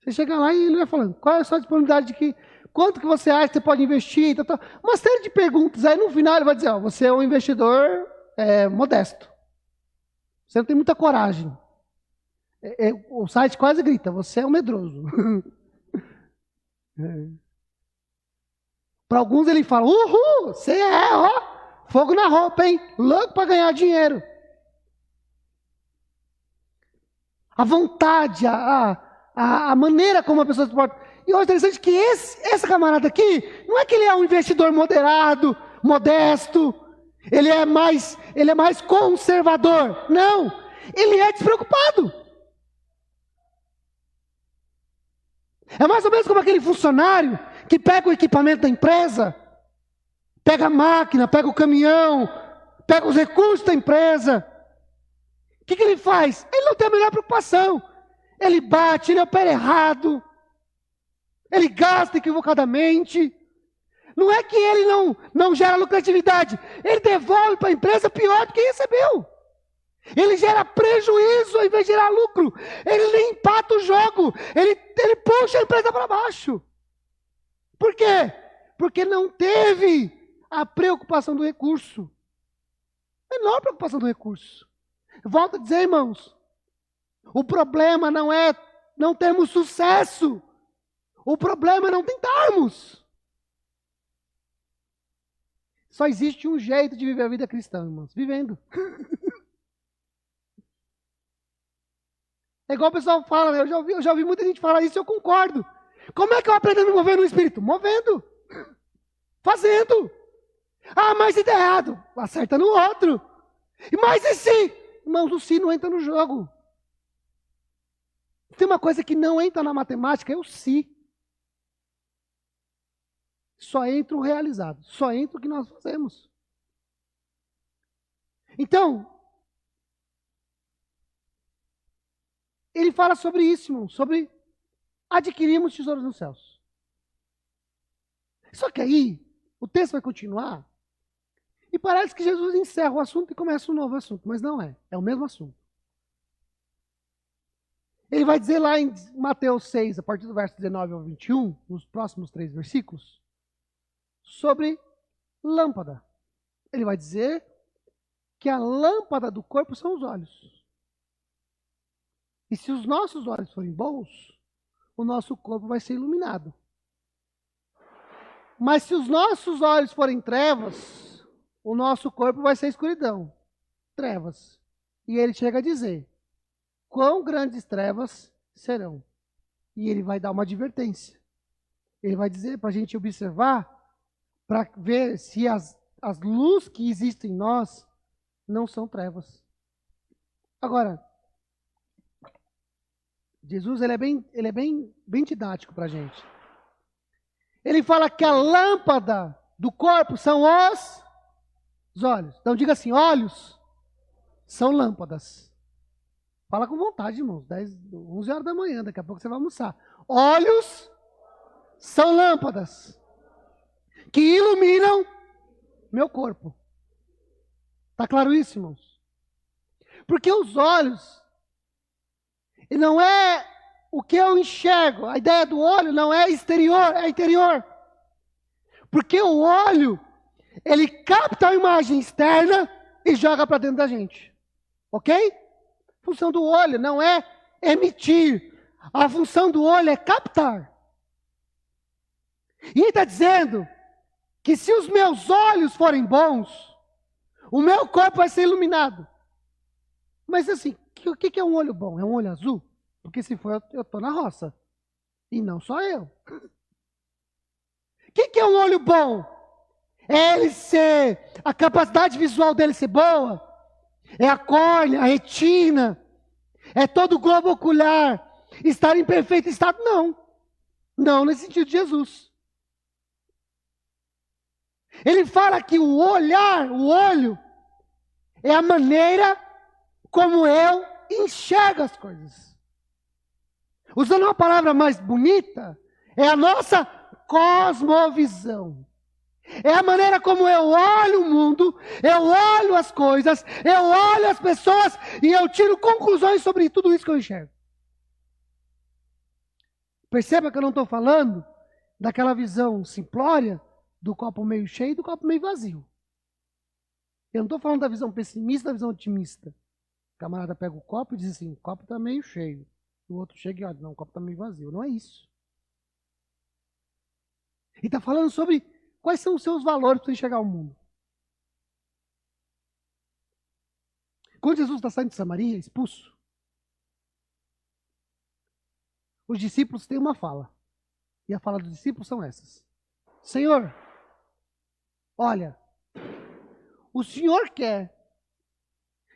Você chega lá e ele vai falando, qual é a sua disponibilidade de quanto que você acha que você pode investir? Uma série de perguntas. Aí no final ele vai dizer, você é um investidor modesto. Você não tem muita coragem. O site quase grita, você é um medroso. Para alguns ele fala, uhul, você fogo na roupa, hein? Louco para ganhar dinheiro. A vontade, a maneira como a pessoa se porta. E o interessante é que essa camarada aqui, não é que ele é um investidor moderado, modesto, ele é mais conservador. Não, ele é despreocupado. É mais ou menos como aquele funcionário que pega o equipamento da empresa, pega a máquina, pega o caminhão, pega os recursos da empresa. O que ele faz? Ele não tem a menor preocupação. Ele bate, ele opera errado, ele gasta equivocadamente. Não é que ele não gera lucratividade, ele devolve para a empresa pior do que recebeu. Ele gera prejuízo ao invés de gerar lucro. Ele nem empata o jogo. Ele puxa a empresa para baixo. Por quê? Porque não teve a preocupação do recurso. Menor preocupação do recurso. Volto a dizer, irmãos, o problema não é não termos sucesso. O problema é não tentarmos. Só existe um jeito de viver a vida cristã, irmãos. Vivendo. É igual o pessoal fala, né? Eu já ouvi muita gente falar isso e eu concordo. Como é que eu aprendo a me mover no Espírito? Movendo. Fazendo. Ah, mas se der errado, acerta no outro. Mas e se? Irmãos, o se não entra no jogo. Tem uma coisa que não entra na matemática, é o se. Só entra o realizado. Só entra o que nós fazemos. Então, ele fala sobre isso, irmão, sobre adquirirmos tesouros nos céus. Só que aí, o texto vai continuar, e parece que Jesus encerra o assunto e começa um novo assunto, mas não é, é o mesmo assunto. Ele vai dizer lá em Mateus 6, a partir do verso 19 ao 21, nos próximos 3 versículos, sobre lâmpada. Ele vai dizer que a lâmpada do corpo são os olhos. E se os nossos olhos forem bons, o nosso corpo vai ser iluminado. Mas se os nossos olhos forem trevas, o nosso corpo vai ser escuridão. Trevas. E ele chega a dizer, quão grandes trevas serão. E ele vai dar uma advertência. Ele vai dizer para a gente observar, para ver se as luzes que existem em nós não são trevas. Agora, Jesus ele é bem didático para a gente. Ele fala que a lâmpada do corpo são os olhos. Então diga assim, olhos são lâmpadas. Fala com vontade, irmãos. 11 horas da manhã, daqui a pouco você vai almoçar. Olhos são lâmpadas que iluminam meu corpo. Está claro isso, irmãos? Porque os olhos, e não é o que eu enxergo. A ideia do olho não é exterior, é interior. Porque o olho, ele capta a imagem externa e joga para dentro da gente. Ok? A função do olho não é emitir. A função do olho é captar. E ele está dizendo que se os meus olhos forem bons, o meu corpo vai ser iluminado. Mas assim, o que é um olho bom? É um olho azul? Porque se for, eu estou na roça. E não só eu. O que é um olho bom? É ele ser, a capacidade visual dele ser boa? É a córnea, a retina? É todo o globo ocular estar em perfeito estado? Não. Não nesse sentido de Jesus. Ele fala que o olhar, o olho, é a maneira como eu enxergo as coisas. Usando uma palavra mais bonita, é a nossa cosmovisão. É a maneira como eu olho o mundo, eu olho as coisas, eu olho as pessoas e eu tiro conclusões sobre tudo isso que eu enxergo. Perceba que eu não estou falando daquela visão simplória do copo meio cheio e do copo meio vazio. Eu não estou falando da visão pessimista, da visão otimista. O camarada pega o copo e diz assim, o copo está meio cheio. O outro chega e olha, não, o copo está meio vazio. Não é isso. Ele está falando sobre quais são os seus valores para você enxergar o mundo. Quando Jesus está saindo de Samaria, expulso, os discípulos têm uma fala. E a fala dos discípulos são essas. Senhor, olha, o Senhor quer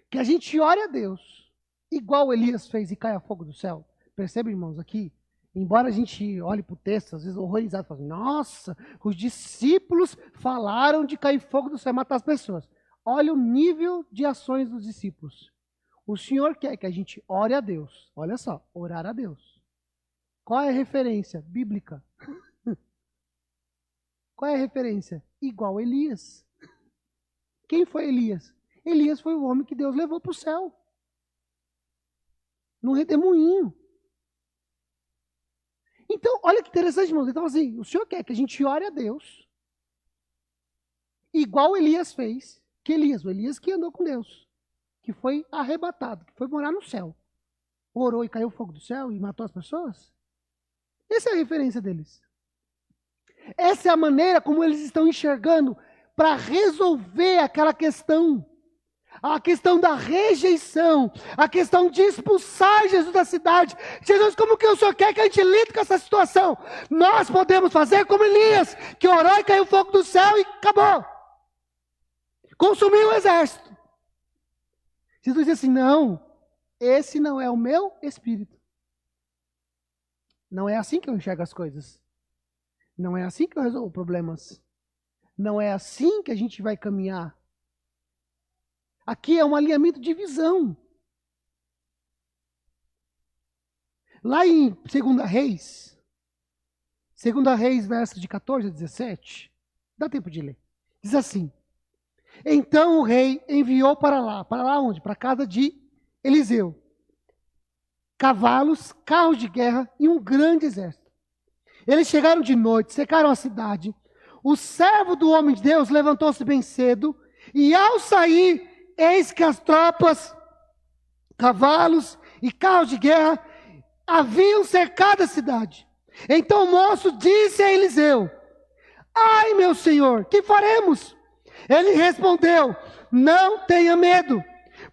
que a gente ore a Deus, igual Elias fez e caia fogo do céu. Percebe, irmãos, aqui? Embora a gente olhe para o texto, às vezes horrorizado, falando, nossa, os discípulos falaram de cair fogo do céu e matar as pessoas. Olha o nível de ações dos discípulos. O Senhor quer que a gente ore a Deus. Olha só, orar a Deus. Qual é a referência bíblica? Qual é a referência? Igual Elias. Quem foi Elias? Elias foi o homem que Deus levou para o céu. Num redemoinho. Então, olha que interessante, irmãos. Então, assim, o Senhor quer que a gente ore a Deus, igual Elias fez. Que Elias? O Elias que andou com Deus, que foi arrebatado, que foi morar no céu. Orou e caiu fogo do céu e matou as pessoas? Essa é a referência deles. Essa é a maneira como eles estão enxergando para resolver aquela questão. A questão da rejeição, a questão de expulsar Jesus da cidade. Jesus, como que o Senhor quer que a gente lide com essa situação? Nós podemos fazer como Elias, que orou e caiu fogo do céu e acabou. Consumiu o exército. Jesus diz assim, não, esse não é o meu espírito. Não é assim que eu enxergo as coisas. Não é assim que eu resolvo problemas. Não é assim que a gente vai caminhar. Aqui é um alinhamento de visão. Lá em 2 Reis, versos de 14 a 17, dá tempo de ler. Diz assim, então o rei enviou para lá onde? Para a casa de Eliseu, cavalos, carros de guerra e um grande exército. Eles chegaram de noite, cercaram a cidade. O servo do homem de Deus levantou-se bem cedo e ao sair, eis que as tropas, cavalos e carros de guerra haviam cercado a cidade. Então o moço disse a Eliseu, ai meu senhor, que faremos? Ele respondeu, não tenha medo,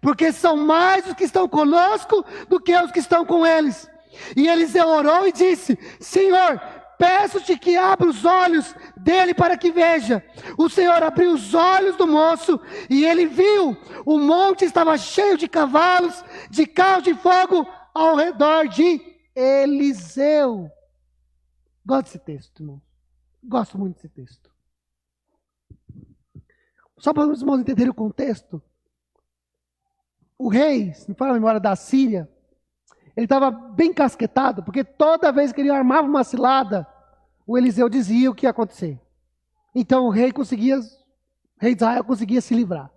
porque são mais os que estão conosco do que os que estão com eles. E Eliseu orou e disse, Senhor, peço-te que abra os olhos dele para que veja. O Senhor abriu os olhos do moço e ele viu. O monte estava cheio de cavalos, de carros de fogo ao redor de Eliseu. Gosto desse texto, irmão. Gosto muito desse texto. Só para os irmãos entenderem o contexto. O rei, se não fala a memória da Síria, ele estava bem casquetado, porque toda vez que ele armava uma cilada, o Eliseu dizia o que ia acontecer. Então o rei de Israel conseguia se livrar.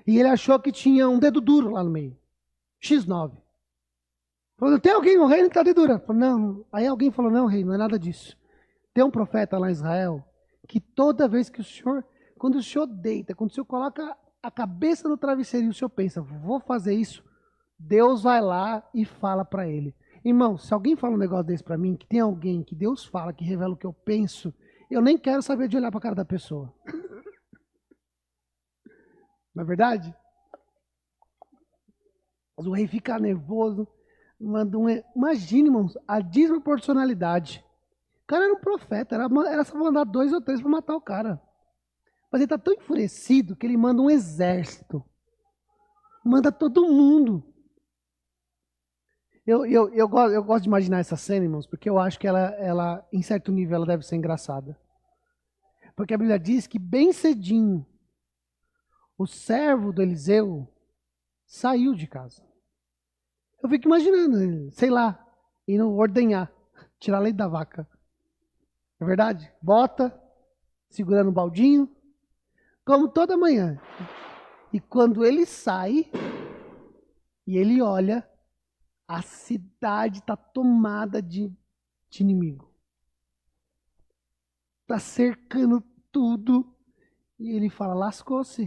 E ele achou que tinha um dedo duro lá no meio. X9. Falou, tem alguém no reino que está dedo duro? Falou, não. Aí alguém falou, não, rei, não é nada disso. Tem um profeta lá em Israel, que toda vez que quando o senhor deita, quando o senhor coloca a cabeça no travesseiro e o senhor pensa, vou fazer isso, Deus vai lá e fala para ele. Irmão, se alguém fala um negócio desse para mim, que tem alguém que Deus fala, que revela o que eu penso, eu nem quero saber de olhar para a cara da pessoa. Não é verdade? Mas o rei fica nervoso, imagine, irmãos, a desproporcionalidade. O cara era um profeta, era só mandar 2 ou 3 para matar o cara. Mas ele está tão enfurecido que ele manda um exército. Manda todo mundo. Eu gosto de imaginar essa cena, irmãos, porque eu acho que ela, em certo nível, ela deve ser engraçada. Porque a Bíblia diz que bem cedinho, o servo do Eliseu saiu de casa. Eu fico imaginando, sei lá, indo ordenhar, tirar leite da vaca. É verdade? Bota, segurando o baldinho, como toda manhã. E quando ele sai, e ele olha, a cidade está tomada de inimigo. Está cercando tudo. E ele fala, lascou-se.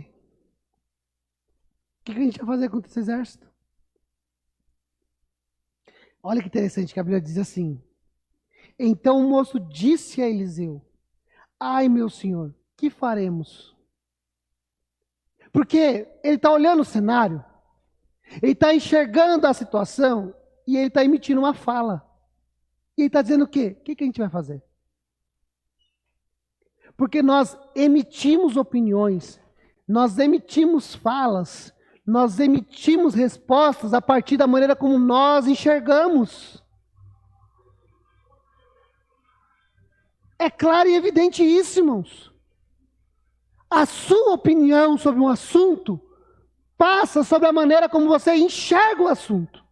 O que a gente vai fazer contra esse exército? Olha que interessante que a Bíblia diz assim. Então o moço disse a Eliseu, ai meu senhor, que faremos? Porque ele está olhando o cenário, ele está enxergando a situação e ele está emitindo uma fala. E ele está dizendo o quê? O que a gente vai fazer? Porque nós emitimos opiniões, nós emitimos falas, nós emitimos respostas a partir da maneira como nós enxergamos. É claro e evidente isso, irmãos. A sua opinião sobre um assunto passa sobre a maneira como você enxerga o assunto.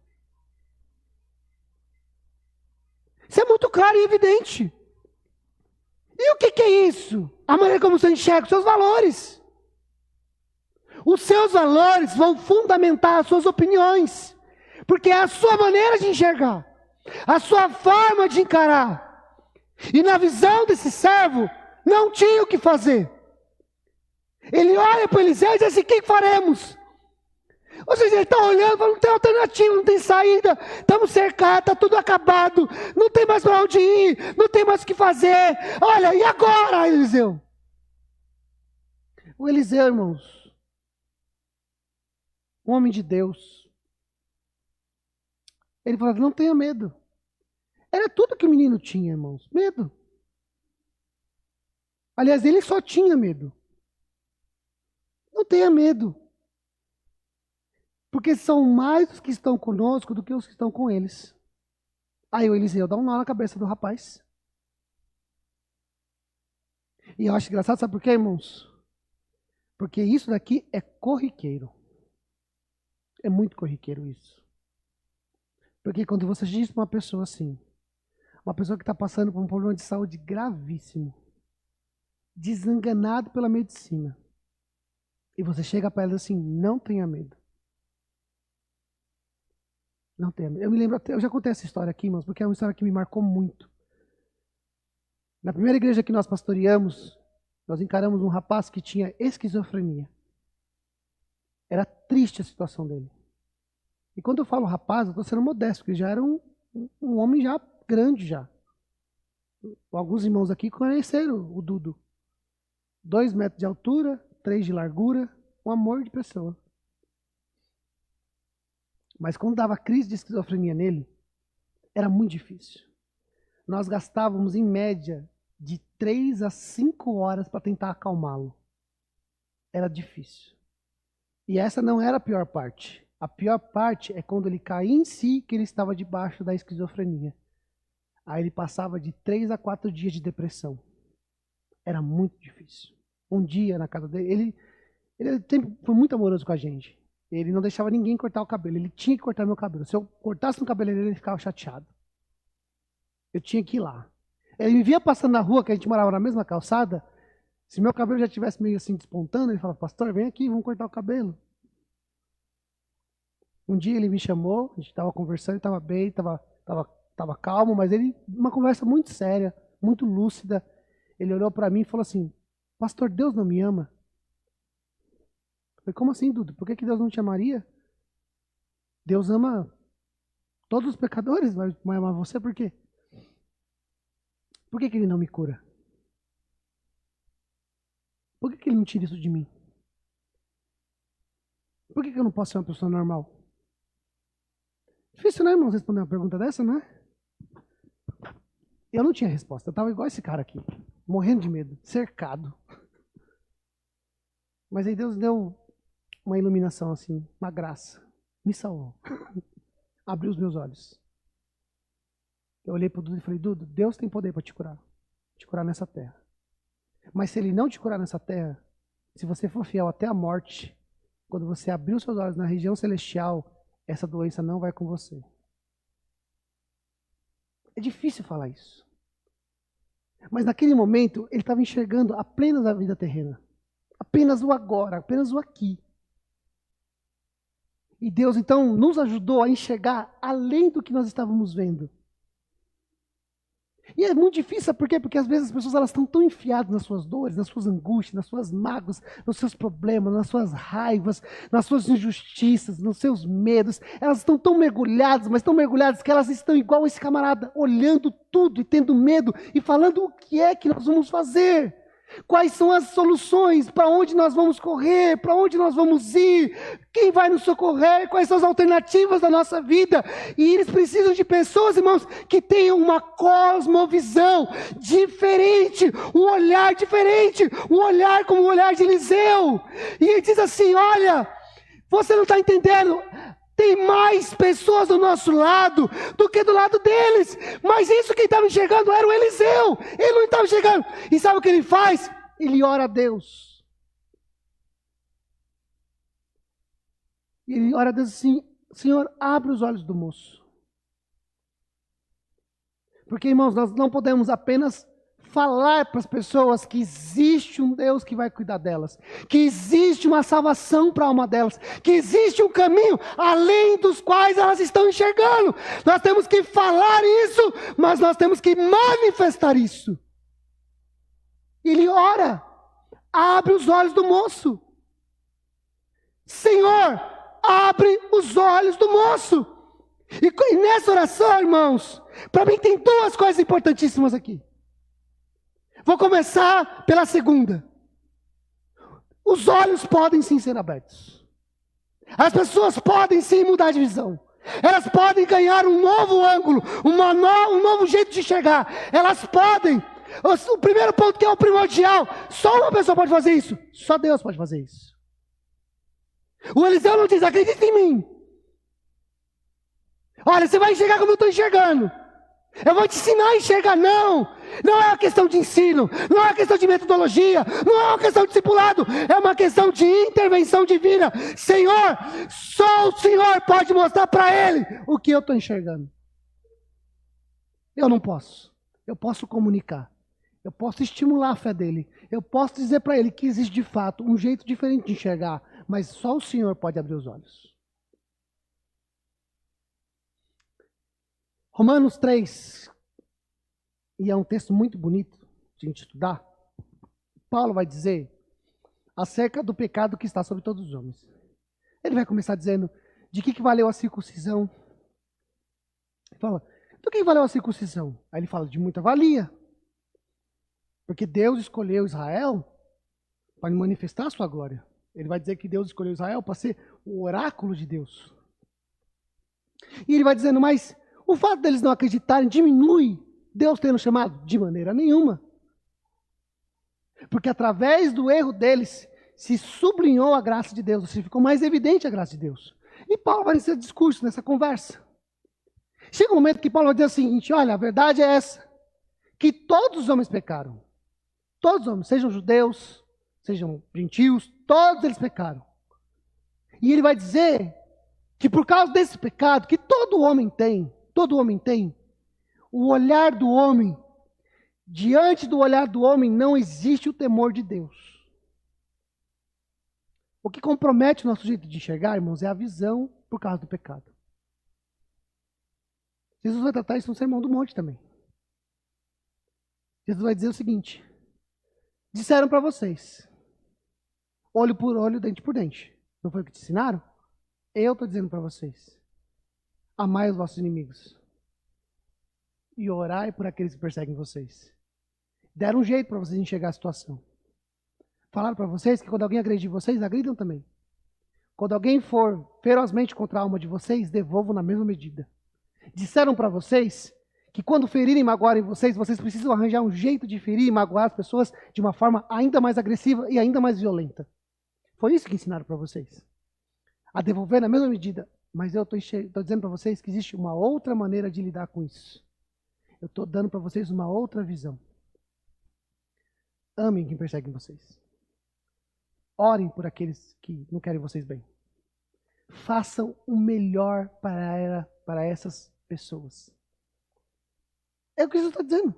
Isso é muito claro e evidente. E o que é isso? A maneira como você enxerga os seus valores. Os seus valores vão fundamentar as suas opiniões. Porque é a sua maneira de enxergar. A sua forma de encarar. E na visão desse servo, não tinha o que fazer. Ele olha para Eliseu e diz assim, o que faremos? Ou seja, ele está olhando e fala, não tem alternativa, não tem saída, estamos cercados, está tudo acabado, não tem mais para onde ir, não tem mais o que fazer. Olha, e agora, Eliseu? O Eliseu, irmãos, um homem de Deus, ele falava, não tenha medo. Era tudo que o menino tinha, irmãos, medo. Aliás, ele só tinha medo. Não tenha medo. Porque são mais os que estão conosco do que os que estão com eles. Aí o Eliseu dá um nó na cabeça do rapaz. E eu acho engraçado, sabe por quê, irmãos? Porque isso daqui é corriqueiro. É muito corriqueiro isso. Porque quando você diz para uma pessoa assim, uma pessoa que está passando por um problema de saúde gravíssimo, desenganado pela medicina, e você chega para ela assim, não tenha medo. Não tenha medo. Eu me lembro até, eu já contei essa história aqui, irmãos, porque é uma história que me marcou muito. Na primeira igreja que nós pastoreamos, nós encaramos um rapaz que tinha esquizofrenia. Era triste a situação dele. E quando eu falo rapaz, eu estou sendo modesto, porque ele já era um homem já grande já. Alguns irmãos aqui conheceram o Dudu. 2 metros de altura, 3 de largura, um amor de pessoa. Mas quando dava crise de esquizofrenia nele, era muito difícil. nós gastávamos em média de 3 a 5 horas para tentar acalmá-lo. Era difícil. E essa não era a pior parte. A pior parte é quando ele caía em si, que ele estava debaixo da esquizofrenia. Aí ele passava de 3 a 4 dias de depressão. Era muito difícil. Um dia na casa dele, ele sempre foi muito amoroso com a gente. Ele não deixava ninguém cortar o cabelo. Ele tinha que cortar meu cabelo. Se eu cortasse no cabeleireiro, ele ficava chateado. Eu tinha que ir lá. Ele me via passando na rua, que a gente morava na mesma calçada. Se meu cabelo já estivesse meio assim despontando, ele falava, pastor, vem aqui, vamos cortar o cabelo. Um dia ele me chamou, a gente estava conversando, estava bem, estava calmo, mas uma conversa muito séria, muito lúcida. Ele olhou para mim e falou assim, pastor, Deus não me ama? Eu falei, como assim, Dudu? Por que Deus não te amaria? Deus ama todos os pecadores, mas ama você por quê? Por que ele não me cura? Por que ele não tira isso de mim? Por que eu não posso ser uma pessoa normal? Difícil, né, irmão, responder uma pergunta dessa, não é? Eu não tinha resposta. Eu estava igual esse cara aqui, morrendo de medo, cercado. Mas aí Deus deu uma iluminação assim, uma graça. Me salvou. Abriu os meus olhos. Eu olhei para o Dudu e falei, Dudu, Deus tem poder para te curar nessa terra. Mas se Ele não te curar nessa terra, se você for fiel até a morte, quando você abrir os seus olhos na região celestial, essa doença não vai com você. É difícil falar isso. Mas naquele momento, ele estava enxergando apenas a vida terrena. Apenas o agora, apenas o aqui. E Deus, então, nos ajudou a enxergar além do que nós estávamos vendo. E é muito difícil, sabe por quê? Porque às vezes as pessoas elas estão tão enfiadas nas suas dores, nas suas angústias, nas suas mágoas, nos seus problemas, nas suas raivas, nas suas injustiças, nos seus medos. Elas estão tão mergulhadas, mas tão mergulhadas que elas estão igual esse camarada, olhando tudo e tendo medo e falando o que é que nós vamos fazer. Quais são as soluções? Para onde nós vamos correr? Para onde nós vamos ir? Quem vai nos socorrer? Quais são as alternativas da nossa vida? E eles precisam de pessoas, irmãos, que tenham uma cosmovisão diferente, um olhar diferente, um olhar como o olhar de Eliseu. E ele diz assim, olha, você não está entendendo, tem mais pessoas do nosso lado do que do lado deles. Mas isso quem estava enxergando era o Eliseu. Ele não estava enxergando. E sabe o que ele faz? Ele ora a Deus. Ele ora a Deus assim, Senhor, abre os olhos do moço. Porque, irmãos, nós não podemos apenas falar para as pessoas que existe um Deus que vai cuidar delas, que existe uma salvação para a alma delas, que existe um caminho além dos quais elas estão enxergando. Nós temos que falar isso, mas nós temos que manifestar isso. Ele ora, abre os olhos do moço. Senhor, abre os olhos do moço. E nessa oração, irmãos, para mim tem duas coisas importantíssimas aqui. Vou começar pela segunda. Os olhos podem sim ser abertos. As pessoas podem sim mudar de visão. Elas podem ganhar um novo ângulo, um novo jeito de enxergar. Elas podem. O primeiro ponto que é o primordial, só uma pessoa pode fazer isso. Só Deus pode fazer isso. O Eliseu não diz, acredita em mim. Olha, você vai enxergar como eu estou enxergando. Eu vou te ensinar a enxergar, não. Não é uma questão de ensino, não é uma questão de metodologia, não é uma questão de discipulado, é uma questão de intervenção divina. Senhor, só o Senhor pode mostrar para ele o que eu estou enxergando. Eu não posso. Eu posso comunicar. Eu posso estimular a fé dele. Eu posso dizer para ele que existe de fato um jeito diferente de enxergar, mas só o Senhor pode abrir os olhos. Romanos 3, e é um texto muito bonito de a gente estudar. Paulo vai dizer acerca do pecado que está sobre todos os homens. Ele vai começar dizendo de que valeu a circuncisão. Ele fala, do que valeu a circuncisão? Aí ele fala, de muita valia. Porque Deus escolheu Israel para manifestar a sua glória. Ele vai dizer que Deus escolheu Israel para ser o oráculo de Deus. E ele vai dizendo, mas o fato deles não acreditarem diminui Deus tem nos chamado? De maneira nenhuma. Porque através do erro deles, se sublinhou a graça de Deus, se ficou mais evidente a graça de Deus. E Paulo vai nesse discurso, nessa conversa. Chega um momento que Paulo vai dizer o seguinte: olha, a verdade é essa, que todos os homens pecaram. Todos os homens, sejam judeus, sejam gentios, todos eles pecaram. E ele vai dizer que por causa desse pecado, que todo homem tem, o olhar do homem, diante do olhar do homem não existe o temor de Deus. O que compromete o nosso jeito de enxergar, irmãos, é a visão por causa do pecado. Jesus vai tratar isso no Sermão do Monte também. Jesus vai dizer o seguinte: disseram para vocês, olho por olho, dente por dente. Não foi o que te ensinaram? Eu estou dizendo para vocês, amai os vossos inimigos e orai por aqueles que perseguem vocês. Deram um jeito para vocês enxergar a situação. Falaram para vocês que quando alguém agredir vocês, agridam também. Quando alguém for ferozmente contra a alma de vocês, devolvam na mesma medida. Disseram para vocês que quando ferirem e magoarem vocês, vocês precisam arranjar um jeito de ferir e magoar as pessoas de uma forma ainda mais agressiva e ainda mais violenta. Foi isso que ensinaram para vocês. A devolver na mesma medida. Mas eu estou dizendo para vocês que existe uma outra maneira de lidar com isso. Eu estou dando para vocês uma outra visão. Amem quem persegue vocês. Orem por aqueles que não querem vocês bem. Façam o melhor para essas pessoas. É o que Jesus está dizendo.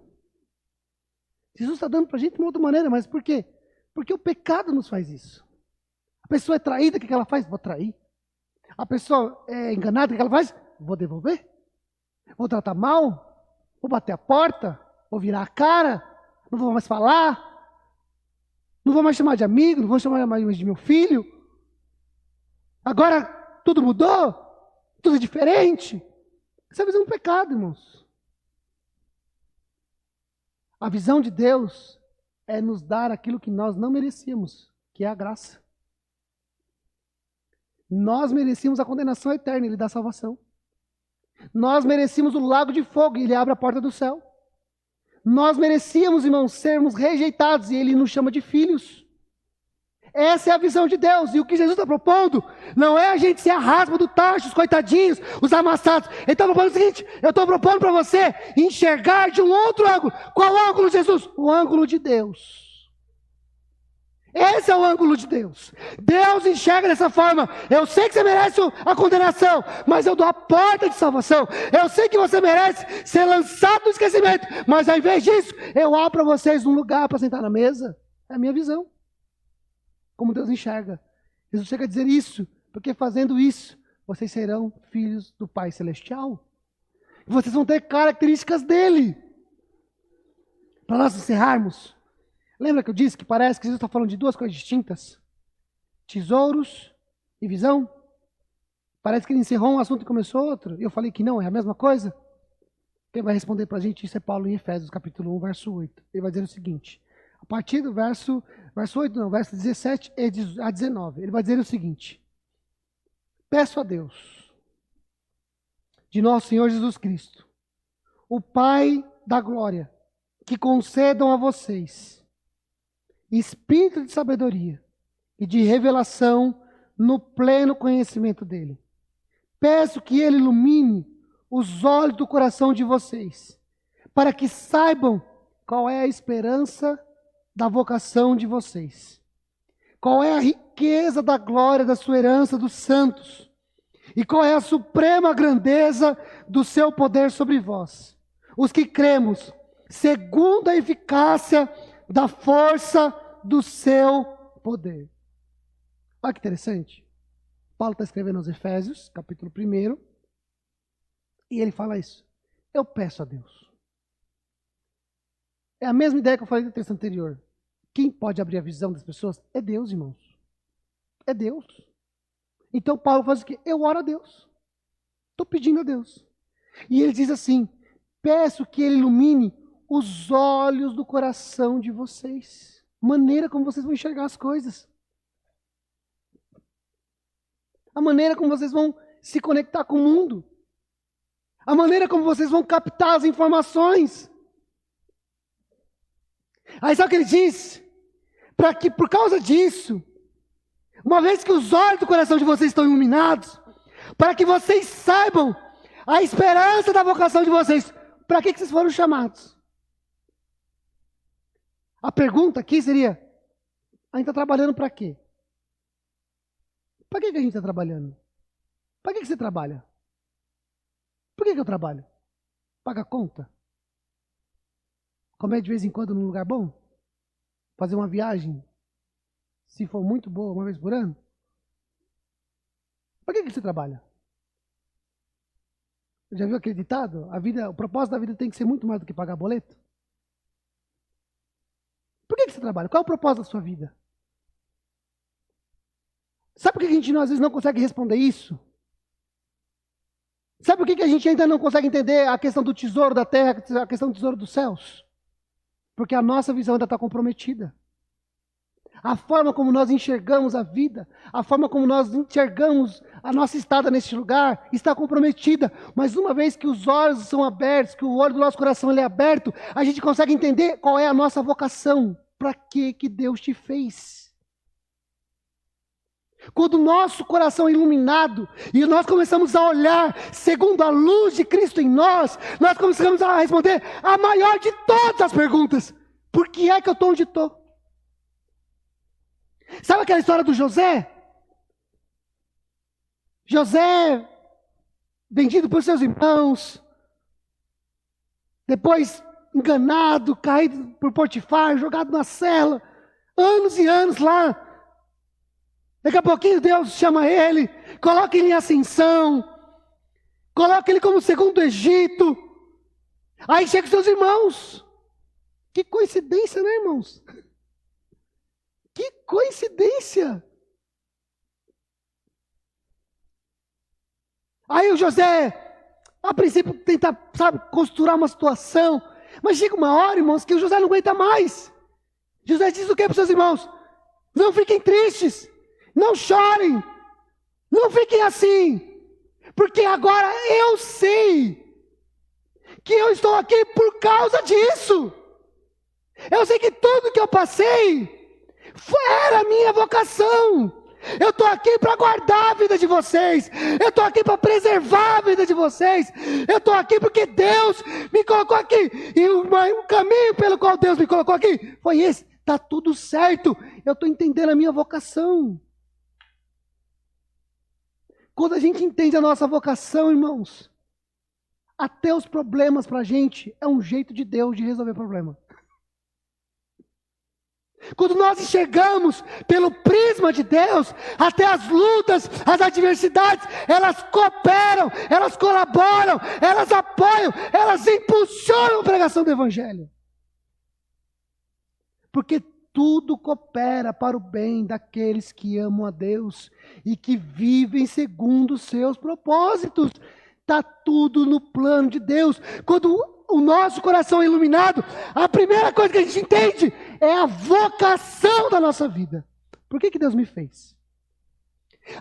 Jesus está dando para a gente de uma outra maneira, mas por quê? Porque o pecado nos faz isso. A pessoa é traída, o que ela faz? Vou trair. A pessoa é enganada, o que ela faz? Vou devolver. Vou tratar mal, vou bater a porta, vou virar a cara, não vou mais falar. Não vou mais chamar de amigo, não vou chamar mais de meu filho. Agora tudo mudou, tudo é diferente. Essa é a visão do pecado, irmãos. A visão de Deus é nos dar aquilo que nós não merecíamos, que é a graça. Nós merecíamos a condenação eterna, Ele dá salvação. Nós merecíamos o lago de fogo, e Ele abre a porta do céu. Nós merecíamos, irmãos, sermos rejeitados e Ele nos chama de filhos. Essa é a visão de Deus. E o que Jesus está propondo não é a gente ser a raspa do tacho, os coitadinhos, os amassados. Ele está propondo o seguinte: eu estou propondo para você enxergar de um outro ângulo. Qual ângulo, Jesus? O ângulo de Deus. Esse é o ângulo de Deus. Deus enxerga dessa forma. Eu sei que você merece a condenação, mas eu dou a porta de salvação. Eu sei que você merece ser lançado no esquecimento, mas ao invés disso, eu abro para vocês um lugar para sentar na mesa. É a minha visão. Como Deus enxerga. Jesus chega a dizer isso, porque fazendo isso, vocês serão filhos do Pai Celestial. E vocês vão ter características dele. Para nós encerrarmos, lembra que eu disse que parece que Jesus está falando de duas coisas distintas? Tesouros e visão. Parece que ele encerrou um assunto e começou outro. E eu falei que não, é a mesma coisa. Quem vai responder para a gente isso é Paulo em Efésios, capítulo 1, verso 8. Ele vai dizer o seguinte, a partir do verso 17 a 19. Ele vai dizer o seguinte: peço a Deus, de nosso Senhor Jesus Cristo, o Pai da glória, que concedam a vocês espírito de sabedoria e de revelação no pleno conhecimento dele. Peço que ele ilumine os olhos do coração de vocês, para que saibam qual é a esperança da vocação de vocês, qual é a riqueza da glória da sua herança dos santos, e qual é a suprema grandeza do seu poder sobre vós, os que cremos, segundo a eficácia da força do seu poder. Olha que interessante. Paulo está escrevendo aos Efésios, capítulo 1, e ele fala isso. Eu peço a Deus. É a mesma ideia que eu falei no texto anterior. Quem pode abrir a visão das pessoas é Deus, irmãos. É Deus. Então Paulo faz o quê? Eu oro a Deus. Estou pedindo a Deus. E ele diz assim: peço que ele ilumine os olhos do coração de vocês. Maneira como vocês vão enxergar as coisas. A maneira como vocês vão se conectar com o mundo. A maneira como vocês vão captar as informações. Aí sabe o que ele diz? Para que por causa disso, uma vez que os olhos do coração de vocês estão iluminados, para que vocês saibam a esperança da vocação de vocês, para que vocês foram chamados? A pergunta aqui seria, a gente está trabalhando para quê? Para que a gente está trabalhando? Para que você trabalha? Por que eu trabalho? Paga conta? Comer de vez em quando num lugar bom? Fazer uma viagem, se for muito boa, uma vez por ano? Para que você trabalha? Já viu aquele ditado? O propósito da vida tem que ser muito mais do que pagar boleto? Por que você trabalha? Qual é o propósito da sua vida? Sabe por que a gente às vezes não consegue responder isso? Sabe por que a gente ainda não consegue entender a questão do tesouro da terra, a questão do tesouro dos céus? Porque a nossa visão ainda está comprometida. A forma como nós enxergamos a vida, a forma como nós enxergamos a nossa estada neste lugar, está comprometida. Mas uma vez que os olhos são abertos, que o olho do nosso coração ele é aberto, a gente consegue entender qual é a nossa vocação. Para que Deus te fez? Quando o nosso coração é iluminado e nós começamos a olhar segundo a luz de Cristo em nós começamos a responder a maior de todas as perguntas. Por que é que eu estou onde estou? Sabe aquela história do José? José, vendido por seus irmãos, depois enganado, caído por Potifar, jogado na cela, anos e anos lá. Daqui a pouquinho Deus chama ele, coloca ele em ascensão, coloca ele como segundo do Egito. Aí chegam os seus irmãos. Que coincidência, né, irmãos? Que coincidência! Aí o José, a princípio, tenta, costurar uma situação. Mas chega uma hora, irmãos, que o José não aguenta mais. José diz o que para os seus irmãos? Não fiquem tristes, não chorem, não fiquem assim, porque agora eu sei que eu estou aqui por causa disso. Eu sei que tudo que eu passei era a minha vocação. Eu estou aqui para guardar a vida de vocês. Eu estou aqui para preservar a vida de vocês. Eu estou aqui porque Deus me colocou aqui. E o caminho pelo qual Deus me colocou aqui foi esse. Está tudo certo. Eu estou entendendo a minha vocação. Quando a gente entende a nossa vocação, irmãos, até os problemas para a gente é um jeito de Deus de resolver problema. Quando nós enxergamos pelo prisma de Deus, até as lutas, as adversidades, elas cooperam, elas colaboram, elas apoiam, elas impulsionam a pregação do Evangelho. Porque tudo coopera para o bem daqueles que amam a Deus e que vivem segundo os seus propósitos. Está tudo no plano de Deus. Quando o nosso coração é iluminado, a primeira coisa que a gente entende é a vocação da nossa vida. Por que Deus me fez?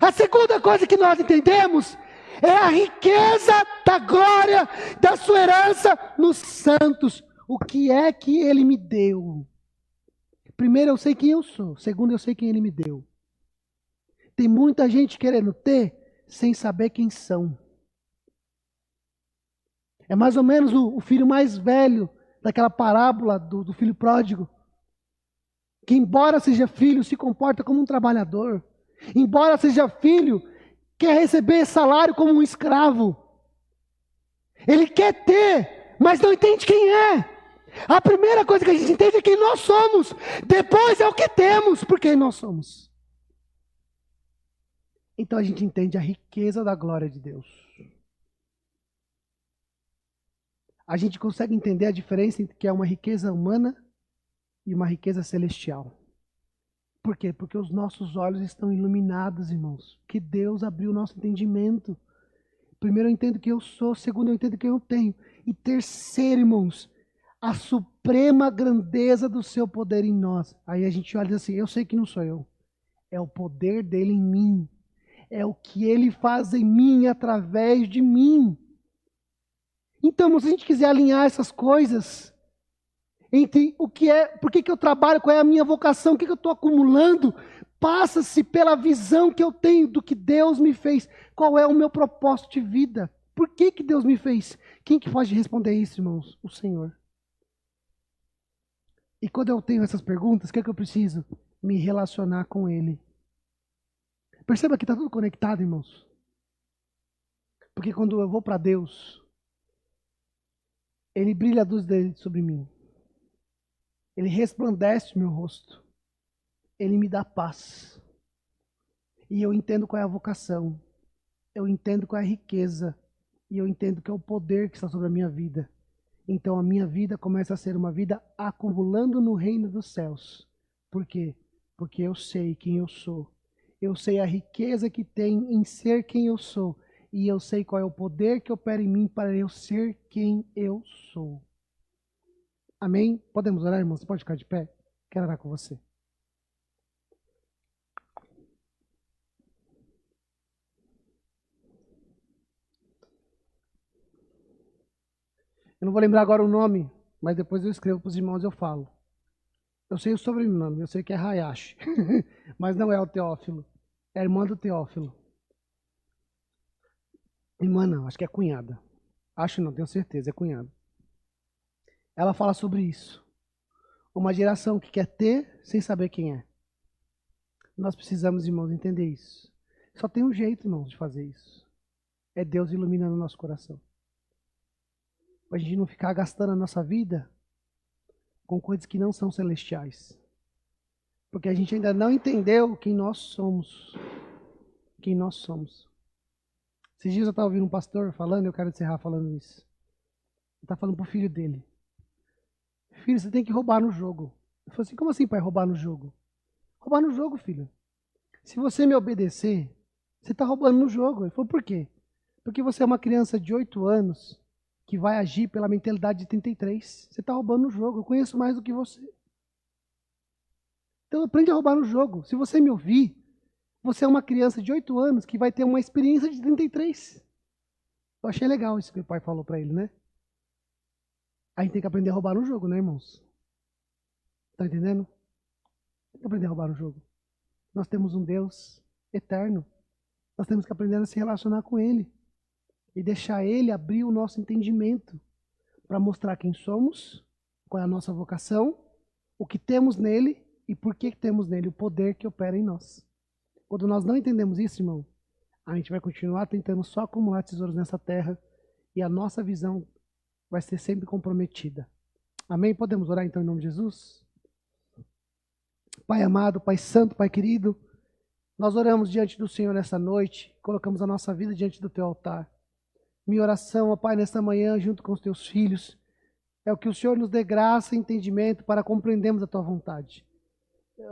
A segunda coisa que nós entendemos é a riqueza da glória da sua herança nos santos. O que é que Ele me deu? Primeiro, eu sei quem eu sou. Segundo, eu sei quem Ele me deu. Tem muita gente querendo ter sem saber quem são. É mais ou menos o filho mais velho daquela parábola do filho pródigo. Que embora seja filho, se comporta como um trabalhador. Embora seja filho, quer receber salário como um escravo. Ele quer ter, mas não entende quem é. A primeira coisa que a gente entende é quem nós somos. Depois é o que temos, por quem nós somos. Então a gente entende a riqueza da glória de Deus. A gente consegue entender a diferença entre que é uma riqueza humana e uma riqueza celestial. Por quê? Porque os nossos olhos estão iluminados, irmãos. Que Deus abriu o nosso entendimento. Primeiro eu entendo quem eu sou, segundo eu entendo quem eu tenho. E terceiro, irmãos, a suprema grandeza do seu poder em nós. Aí a gente olha assim, eu sei que não sou eu. É o poder dele em mim. É o que ele faz em mim, através de mim. Então, se a gente quiser alinhar essas coisas, entre o que é, por que eu trabalho, qual é a minha vocação, o que eu estou acumulando, passa-se pela visão que eu tenho do que Deus me fez. Qual é o meu propósito de vida? Por que Deus me fez? Quem que pode responder isso, irmãos? O Senhor. E quando eu tenho essas perguntas, o que é que eu preciso? Me relacionar com Ele. Perceba que está tudo conectado, irmãos. Porque quando eu vou para Deus, Ele brilha a luz dele sobre mim. Ele resplandece o meu rosto. Ele me dá paz. E eu entendo qual é a vocação. Eu entendo qual é a riqueza. E eu entendo que é o poder que está sobre a minha vida. Então a minha vida começa a ser uma vida acumulando no reino dos céus. Por quê? Porque eu sei quem eu sou. Eu sei a riqueza que tem em ser quem eu sou. E eu sei qual é o poder que opera em mim para eu ser quem eu sou. Amém? Podemos orar, irmãos? Você pode ficar de pé? Quero orar com você. Eu não vou lembrar agora o nome, mas depois eu escrevo para os irmãos e eu falo. Eu sei o sobrenome, eu sei que é Hayashi, mas não é o Teófilo. É a irmã do Teófilo. Irmã não, acho que é cunhada. Acho não, tenho certeza, é cunhada. Ela fala sobre isso. Uma geração que quer ter sem saber quem é. Nós precisamos, irmãos, entender isso. Só tem um jeito, irmãos, de fazer isso. É Deus iluminando o nosso coração. Para a gente não ficar gastando a nossa vida com coisas que não são celestiais. Porque a gente ainda não entendeu quem nós somos. Quem nós somos. Esses dias eu estava ouvindo um pastor falando, eu quero encerrar falando isso. Ele está falando para o filho dele. Filho, você tem que roubar no jogo. Ele falou assim, como assim, pai, roubar no jogo? Roubar no jogo, filho. Se você me obedecer, você está roubando no jogo. Ele falou, por quê? Porque você é uma criança de 8 anos que vai agir pela mentalidade de 33. Você está roubando no jogo. Eu conheço mais do que você. Então aprende a roubar no jogo. Se você me ouvir, você é uma criança de 8 anos que vai ter uma experiência de 33. Eu achei legal isso que o pai falou para ele, né? A gente tem que aprender a roubar no jogo, né, irmãos? Tá entendendo? Tem que aprender a roubar no jogo. Nós temos um Deus eterno. Nós temos que aprender a se relacionar com Ele. E deixar Ele abrir o nosso entendimento para mostrar quem somos, qual é a nossa vocação, o que temos nele e por que temos nele, o poder que opera em nós. Quando nós não entendemos isso, irmão, a gente vai continuar tentando só acumular tesouros nessa terra e a nossa visão vai ser sempre comprometida. Amém? Podemos orar então em nome de Jesus? Pai amado, Pai santo, Pai querido, nós oramos diante do Senhor nessa noite, colocamos a nossa vida diante do Teu altar. Minha oração, ó Pai, nesta manhã, junto com os Teus filhos, é o que o Senhor nos dê graça e entendimento para compreendermos a Tua vontade.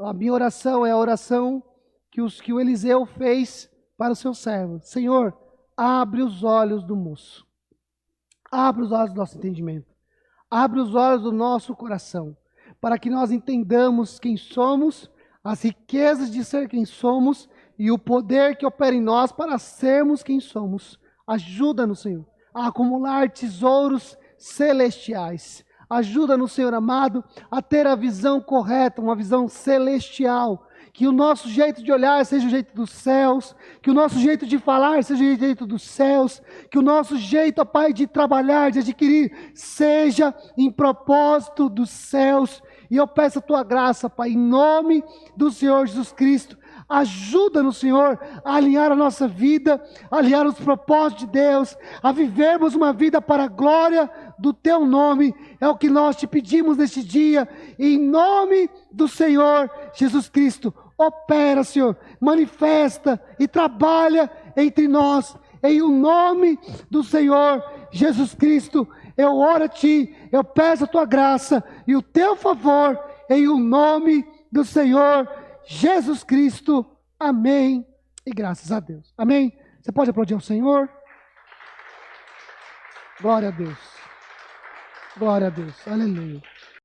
A minha oração é a oração que o Eliseu fez para o seu servo. Senhor, abre os olhos do moço. Abre os olhos do nosso entendimento. Abre os olhos do nosso coração, para que nós entendamos quem somos, as riquezas de ser quem somos e o poder que opera em nós para sermos quem somos. Ajuda-nos, Senhor, a acumular tesouros celestiais. Ajuda-nos, Senhor amado, a ter a visão correta, uma visão celestial. Que o nosso jeito de olhar seja o jeito dos céus, que o nosso jeito de falar seja o jeito dos céus, que o nosso jeito, ó Pai, de trabalhar, de adquirir, seja em propósito dos céus. E eu peço a Tua graça, Pai, em nome do Senhor Jesus Cristo. Ajuda-nos, Senhor, a alinhar a nossa vida, a alinhar os propósitos de Deus, a vivermos uma vida para a glória do Teu nome. É o que nós te pedimos neste dia, em nome do Senhor Jesus Cristo. Opera, Senhor, manifesta e trabalha entre nós, em o nome do Senhor Jesus Cristo. Eu oro a Ti, eu peço a Tua graça e o Teu favor, em o nome do Senhor Jesus Cristo. Amém. E graças a Deus. Amém. Você pode aplaudir ao Senhor? Glória a Deus. Glória a Deus. Aleluia.